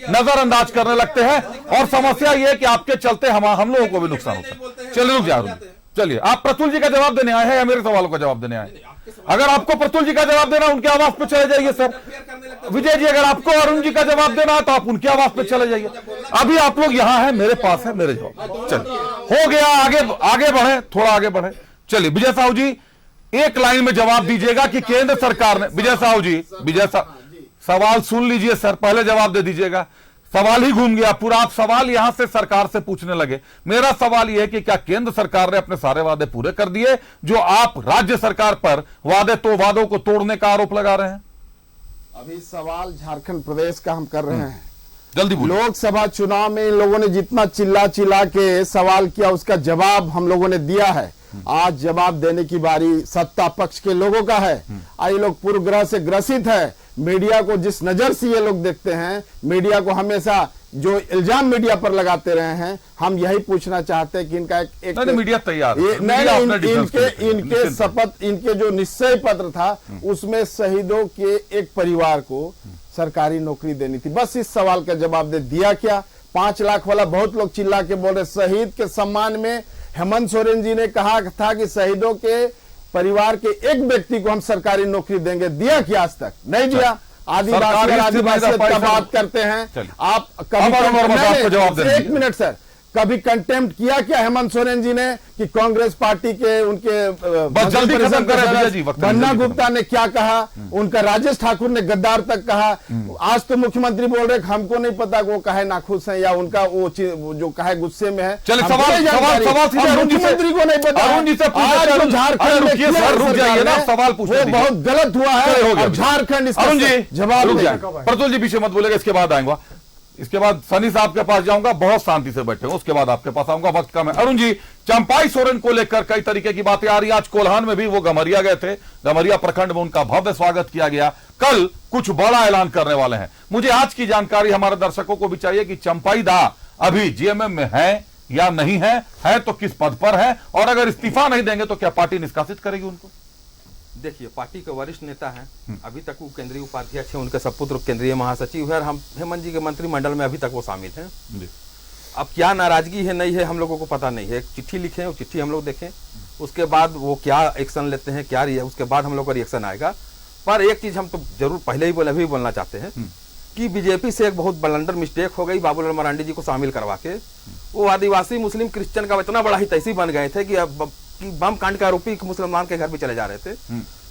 नजरअंदाज करने लगते हैं, और समस्या यह है कि आपके चलते हम लोगों को भी नुकसान होता है। चलिए रुक जाओ, चलिए आप प्रतुल जी का जवाब देने आए हैं या मेरे सवालों का जवाब देने आए हैं? अगर आपको प्रतुल जी का जवाब देना उनके आवाज पे चले जाइए सर। विजय जी अगर आपको अरुण जी का जवाब देना है तो आप उनकी आवाज पे चले जाइए, अभी आप लोग यहां हैं, मेरे पास है मेरे जवाब। चलिए हो गया, आगे बढ़े, थोड़ा आगे बढ़े। चलिए विजय साहू जी एक लाइन में जवाब दीजिएगा कि केंद्र सरकार ने, विजय साहू जी सवाल सुन लीजिए सर, पहले जवाब दे दीजिएगा। सवाल ही घूम गया पूरा। आप सवाल यहां से सरकार से पूछने लगे। मेरा सवाल यह है कि क्या केंद्र सरकार ने अपने सारे वादे पूरे कर दिए जो आप राज्य सरकार पर वादों को तोड़ने का आरोप लगा रहे हैं? अभी सवाल झारखंड प्रदेश का हम कर रहे हैं। जल्दी बोलिए। लोकसभा चुनाव में इन लोगों ने जितना चिल्ला चिल्ला के सवाल किया उसका जवाब हम लोगों ने दिया है। आज जवाब देने की बारी सत्ता पक्ष के लोगों का है। ये लोग पूर्वग्रह से ग्रसित है। मीडिया को जिस नजर से ये लोग देखते हैं, मीडिया को हमेशा जो इल्जाम मीडिया पर लगाते रहे हैं, हम यही पूछना चाहते हैं कि इनका एक नहीं, मीडिया तैयार है। इनके शपथ, इनके जो निश्चय पत्र था उसमें शहीदों के एक परिवार को सरकारी नौकरी देनी थी। बस इस सवाल का जवाब दे दिया क्या? 5 लाख वाला बहुत लोग चिल्ला के बोल रहे। शहीद के सम्मान में हेमंत सोरेन जी ने कहा था कि शहीदों के परिवार के एक व्यक्ति को हम सरकारी नौकरी देंगे। दिया क्या? आज तक नहीं दिया। आदिवासी का बात करते हैं आप कभी। एक मिनट सर, कभी कंटेम्प्ट किया क्या हेमंत सोरेन जी ने कि कांग्रेस पार्टी के उनके बन्ना गुप्ता ने क्या कहा, उनका राजेश ठाकुर ने गद्दार तक कहा। आज तो मुख्यमंत्री बोल रहे हमको नहीं पता वो कहे नाखुश है या उनका वो जो कहे गुस्से में है। चलिए सवाल मुख्यमंत्री को नहीं पता। आज जो झारखंड में सवाल पूछे बहुत गलत हुआ है। झारखंड इसका जवाब। प्रतुल जी पीछे मत बोलेगा, इसके बाद आएंगे। इसके बाद सनी साहब के पास जाऊंगा, बहुत शांति से बैठे हो, उसके बाद आपके पास आऊंगा, वक्त कम है। अरुण जी, चंपाई सोरेन को लेकर कई तरीके की बातें आ रही है। आज कोल्हान में भी वो गमरिया गए थे, गमरिया प्रखंड में उनका भव्य स्वागत किया गया। कल कुछ बड़ा ऐलान करने वाले हैं। मुझे आज की जानकारी हमारे दर्शकों को भी चाहिए कि चंपाई दा अभी जीएमएम में है या नहीं है तो किस पद पर है, और अगर इस्तीफा नहीं देंगे तो क्या पार्टी निष्कासित करेगी उनको? देखिए, पार्टी के वरिष्ठ नेता हैं, अभी तक वो केंद्रीय उपाध्यक्ष हैं, उनके सपुत्र केंद्रीय महासचिव है, और हम हेमंत जी के मंत्रिमंडल में अभी तक वो शामिल हैं। अब क्या नाराजगी है नहीं है हम लोगों को पता नहीं है। एक चिट्ठी लिखें, वो चिट्ठी हम लोग देखें, उसके बाद वो क्या एक्शन लेते हैं, क्या उसके बाद हम लोग का रिएक्शन आएगा। पर एक चीज हम तो जरूर पहले ही अभी बोलना चाहते हैं कि बीजेपी से एक बहुत ब्लंडर मिस्टेक हो गई बाबूलाल मरांडी जी को शामिल करवा के। वो आदिवासी मुस्लिम क्रिश्चियन का इतना बड़ा ही तैसी बन गए थे कि बम कांड का आरोपी मुसलमान के घर भी चले जा रहे थे,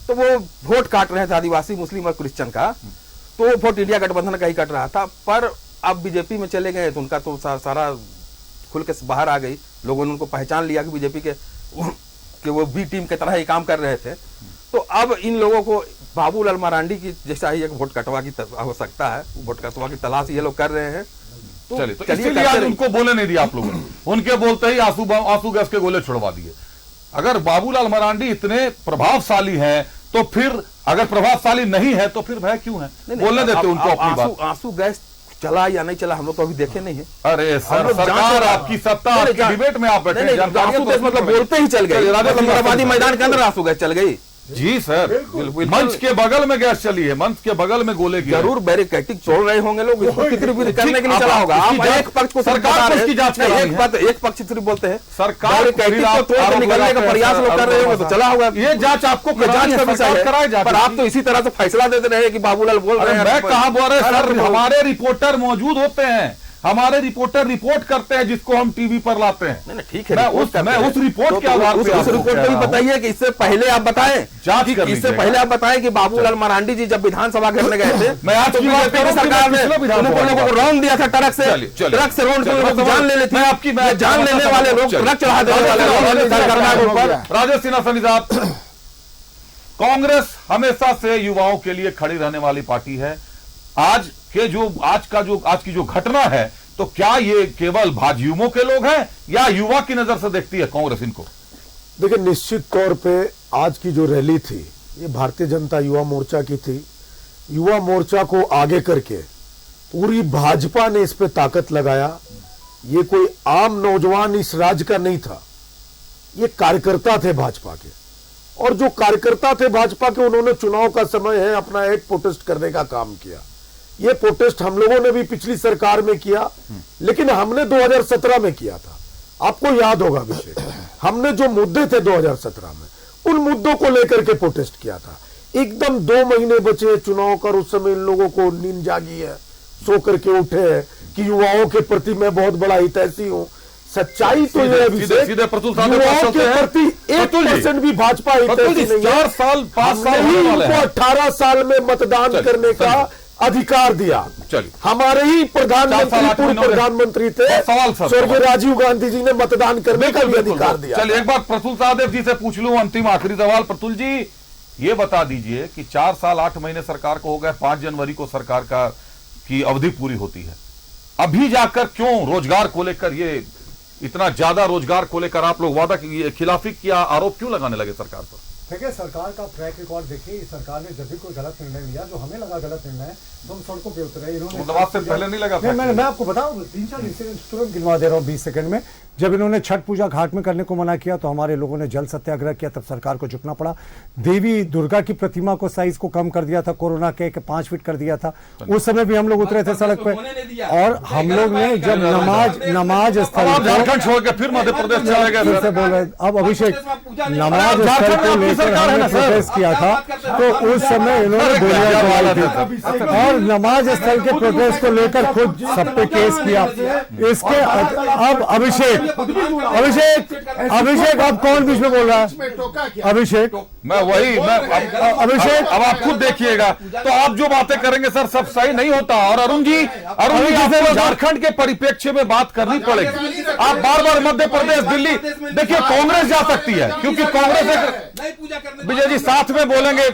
तो वो वोट काट रहे थे आदिवासी मुस्लिम और क्रिश्चियन का, तो वो वोट इंडिया गठबंधन का ही कट रहा था। पर अब बीजेपी में चले गए तो उनका तो सारा खुल के बाहर आ गई। लोगों ने उनको पहचान लिया कि बीजेपी के वो बी टीम की तरह ही काम कर रहे थे। तो अब इन लोगों को बाबूलाल मरांडी की जैसा ही एक वोट कटवा की आवश्यकता है, वोट कटवा की तलाश ये लोग कर रहे हैं। तो इसलिए आज उनको बोले नहीं दिया आप लोगों ने, उनके बोलते ही आंसू गैस के गोले छुड़वा दिए। अगर बाबूलाल मरांडी इतने प्रभावशाली हैं तो फिर, अगर प्रभावशाली नहीं है तो फिर भय क्यों है? बोलने देते उनको अपनी बात। आंसू गैस चला या नहीं चला हम लोग तो अभी देखे नहीं है। अरे सर, सरकार आपकी सत्ता, आपकी डिबेट में आप बैठे, आंसू गैस मतलब बोलते ही चल गए, मैदान के अंदर आंसू गैस चल गई। जी सर, मंच के बगल में गैस चली है, मंच के बगल में गोले गिरे। जरूर बैरिकेडिंग छोड़ रहे होंगे लोग, करने के लिए चला होगा। आप एक पक्ष को सरकार की जांच कर रही है, एक पक्ष सिर्फ बोलते हैं सरकार निकलने का प्रयास लोग कर रहे होंगे तो चला होगा। ये जांच आपको जांच का विषय है, पर आप तो इसी तरह से फैसला देते रहे कि बाबूलाल बोल रहे हैं। मैं कहा बोल रहे सर, हमारे रिपोर्टर मौजूद होते हैं, हमारे रिपोर्टर रिपोर्ट करते हैं जिसको हम टीवी पर लाते हैं। ठीक है, मैं उस रिपोर्ट के आधार पर उस रिपोर्ट को भी बताइए कि इससे पहले आप बताएं, इससे पहले आप बताएं कि बाबूलाल मरांडी जी जब विधानसभा घेरने गए थे, मैं आज की बात करूं, सरकार ने लोगों को रौंद दिया था ट्रक से रोड जान ले लेती, आपकी जान लेने वाले लोग ट्रक चढ़ा देने वाले। राजेश सिन्हा सनी साहब, कांग्रेस हमेशा से युवाओं के लिए खड़ी रहने वाली पार्टी है। आज की जो घटना है, तो क्या ये केवल भाजयुमों के लोग हैं या युवा की नजर से देखती है कांग्रेस इनको? देखिए, निश्चित तौर पे आज की जो रैली थी ये भारतीय जनता युवा मोर्चा की थी। युवा मोर्चा को आगे करके पूरी भाजपा ने इस पे ताकत लगाया। ये कोई आम नौजवान इस राज्य का नहीं था, ये कार्यकर्ता थे भाजपा के, और जो कार्यकर्ता थे भाजपा के उन्होंने चुनाव का समय है अपना एक प्रोटेस्ट करने का काम किया। ये प्रोटेस्ट हम लोगों ने भी पिछली सरकार में किया, लेकिन हमने 2017 में किया था। आपको याद होगा अभिषेक, हमने जो मुद्दे थे 2017 में, उन मुद्दों को लेकर के प्रोटेस्ट किया था। एकदम 2 महीने बचे चुनाव कर, उस समय इन लोगों को नींद जागी है, सो करके उठे हैं कि युवाओं के प्रति मैं बहुत बड़ा हितैषी हूं। सच्चाई तो ये अभिषेक, युवाओं के प्रति 1% भी भाजपा हितैषी नहीं है। 4 साल 5 साल 18 साल में मतदान करने का अधिकार दिया। चलिए, हमारे ही 4 साल प्रधानमंत्री 8 पूर्व महीनों में- प्रधानमंत्री थे सवाल सर, स्वर्गीय राजीव गांधी जी ने मतदान करने का भी अधिकार दिया। चलिए एक बार प्रफुल्ल सहदेव जी से पूछ लूं, अंतिम आखिरी सवाल। प्रफुल्ल जी ये बता दीजिए कि 4 साल 8 महीने सरकार को हो गए, 5 जनवरी को सरकार की अवधि पूरी होती है, अभी जाकर क्यों रोजगार को लेकर ये इतना ज्यादा रोजगार को लेकर आप लोग वादा की खिलाफी किया आरोप क्यों लगाने लगे सरकार पर? देखिए, सरकार का ट्रैक रिकॉर्ड देखिए। सरकार ने जब भी कोई गलत निर्णय लिया, जो हमें लगा गलत निर्णय है, तो हम सड़कों पे उतरे। इन्होंने दबाव से पहले नहीं लगा था? मैं आपको बताऊं, 3-4 इंसिडेंट तुरंत गिनवा दे रहा हूं 20 सेकंड में। जब इन्होंने छठ पूजा घाट में करने को मना किया तो हमारे लोगों ने जल सत्याग्रह किया, तब सरकार को झुकना पड़ा। देवी दुर्गा की प्रतिमा को साइज को कम कर दिया था, कोरोना के 5 फीट कर दिया था, उस समय भी हम लोग उतरे थे सड़क पे। और हम लोग ने जब नमाज स्थल, झारखंड छोड़ के फिर मध्य प्रदेश चले गए से बोल रहे। अब अभिषेक, नमाज स्थल को लेकर हमने प्रोटेस्ट किया था, तो उस समय इन्होंने गोलियां चलाई थी और नमाज स्थल के प्रोटेस्ट को लेकर खुद सब पे केस किया। इसके अब अभिषेक अब कौन बीच में बोल रहा है? अभिषेक, अभिषेक अब आप खुद देखिएगा, तो आप जो बातें करेंगे सर सब सही नहीं होता। और अरुण जी आपको झारखंड के परिप्रेक्ष्य में बात करनी पड़ेगी। आप बार बार मध्य प्रदेश, दिल्ली, देखिए कांग्रेस जा सकती है क्योंकि कांग्रेस, विजय जी साथ में बोलेंगे,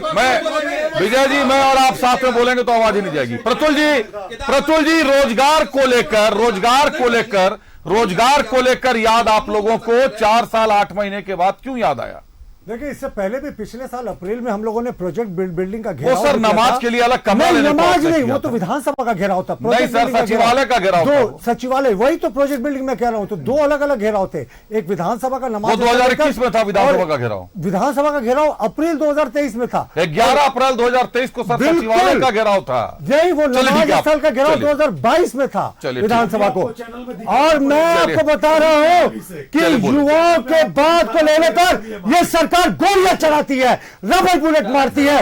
विजय जी मैं और आप साथ में बोलेंगे तो आवाज ही नहीं जाएगी। प्रतुल जी रोजगार को लेकर याद आप लोगों को 4 साल 8 महीने के बाद क्यों याद आया? देखिए, इससे पहले भी पिछले साल अप्रैल में हम लोगों ने प्रोजेक्ट बिल्डिंग का घेराव, वो सर नमाज के लिए अलग कमरा लेने को नमाज नहीं, वो तो विधानसभा का घेराव था। नहीं सर, सचिवालय का घेराव था। सचिवालय, वही तो प्रोजेक्ट बिल्डिंग में कह रहा हूं। तो 2 अलग अलग घेराव थे, एक विधानसभा का नमाज, 2021 में था विधानसभा का घेराव। विधानसभा का घेराव अप्रैल 2023 में था। 11 अप्रैल 2023 को सर सचिवालय का घेराव था। यही वो नमाज स्थल का घेराव 2022 में था विधानसभा को। और मैं आपको बता रहा हूं कि युवाओं के बात को लेने पर यह सरकार गोलियां चलाती है, रबर बुलेट मारती है।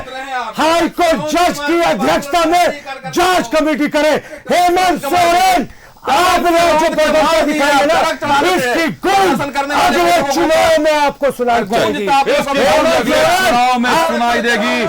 हाई कोर्ट जज की अध्यक्षता में जांच कमेटी करे। हेमंत सोरेन, आपने जो प्रदर्शन दिखाया ना, इसकी गुण अगले चुनाव में आपको सुनाई पड़ेगी, चुनाव में सुनाई देगी।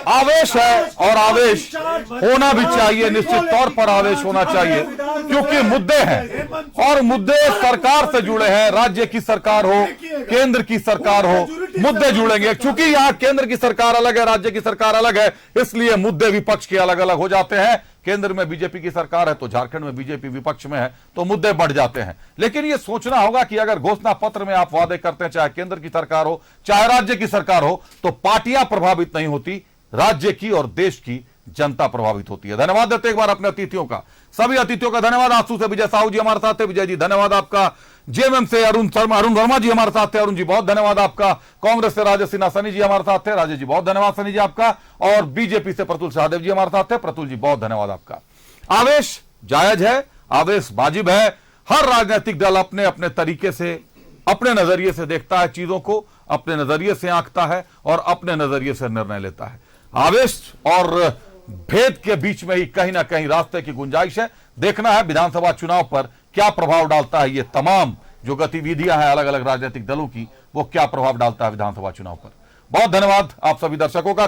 आवेश है और आवेश होना भी चाहिए, निश्चित तौर पर आवेश होना चाहिए क्योंकि मुद्दे हैं और मुद्दे सरकार से जुड़े हैं। राज्य की सरकार हो, केंद्र की सरकार हो, मुद्दे जुड़ेंगे। क्योंकि यहाँ केंद्र की सरकार अलग है, राज्य की सरकार अलग है, इसलिए मुद्दे विपक्ष के अलग अलग हो जाते हैं। केंद्र में बीजेपी की सरकार है तो झारखंड में बीजेपी विपक्ष में है तो मुद्दे बढ़ जाते हैं। लेकिन यह सोचना होगा कि अगर घोषणा पत्र में आप वादे करते हैं, चाहे केंद्र की सरकार हो चाहे राज्य की सरकार हो, तो पार्टियां प्रभावित नहीं होती, राज्य की और देश की जनता प्रभावित होती है। धन्यवाद देते एक बार अपने अतिथियों का, सभी अतिथियों का धन्यवाद। आंसू से विजय साहू जी हमारे साथ थे, विजय जी धन्यवाद आपका। जेएमएम से अरुण वर्मा जी हमारे साथ थे, अरुण जी बहुत धन्यवाद आपका। कांग्रेस से राजेश सिन्हा सनी जी हमारे साथ थे, राजेश जी बहुत धन्यवाद सनी जी आपका। और बीजेपी से प्रतुल सहदेव जी हमारे साथ थे, प्रतुल जी बहुत धन्यवाद आपका। आवेश जायज है, आवेश वाजिब है। हर राजनीतिक दल अपने अपने तरीके से, अपने नजरिए से देखता है चीजों को, अपने नजरिए से आंकता है और अपने नजरिए से निर्णय लेता है। आवेश और भेद के बीच में ही कहीं ना कहीं रास्ते की गुंजाइश है। देखना है विधानसभा चुनाव पर क्या प्रभाव डालता है ये तमाम जो गतिविधियां हैं अलग अलग राजनीतिक दलों की, वो क्या प्रभाव डालता है विधानसभा चुनाव पर। बहुत धन्यवाद आप सभी दर्शकों का।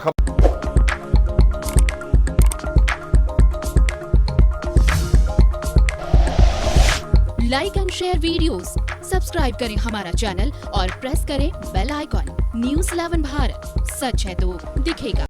Like and share videos, subscribe करें हमारा चैनल और प्रेस करें बेल आइकॉन। न्यूज़ 11 भारत, सच है तो दिखेगा।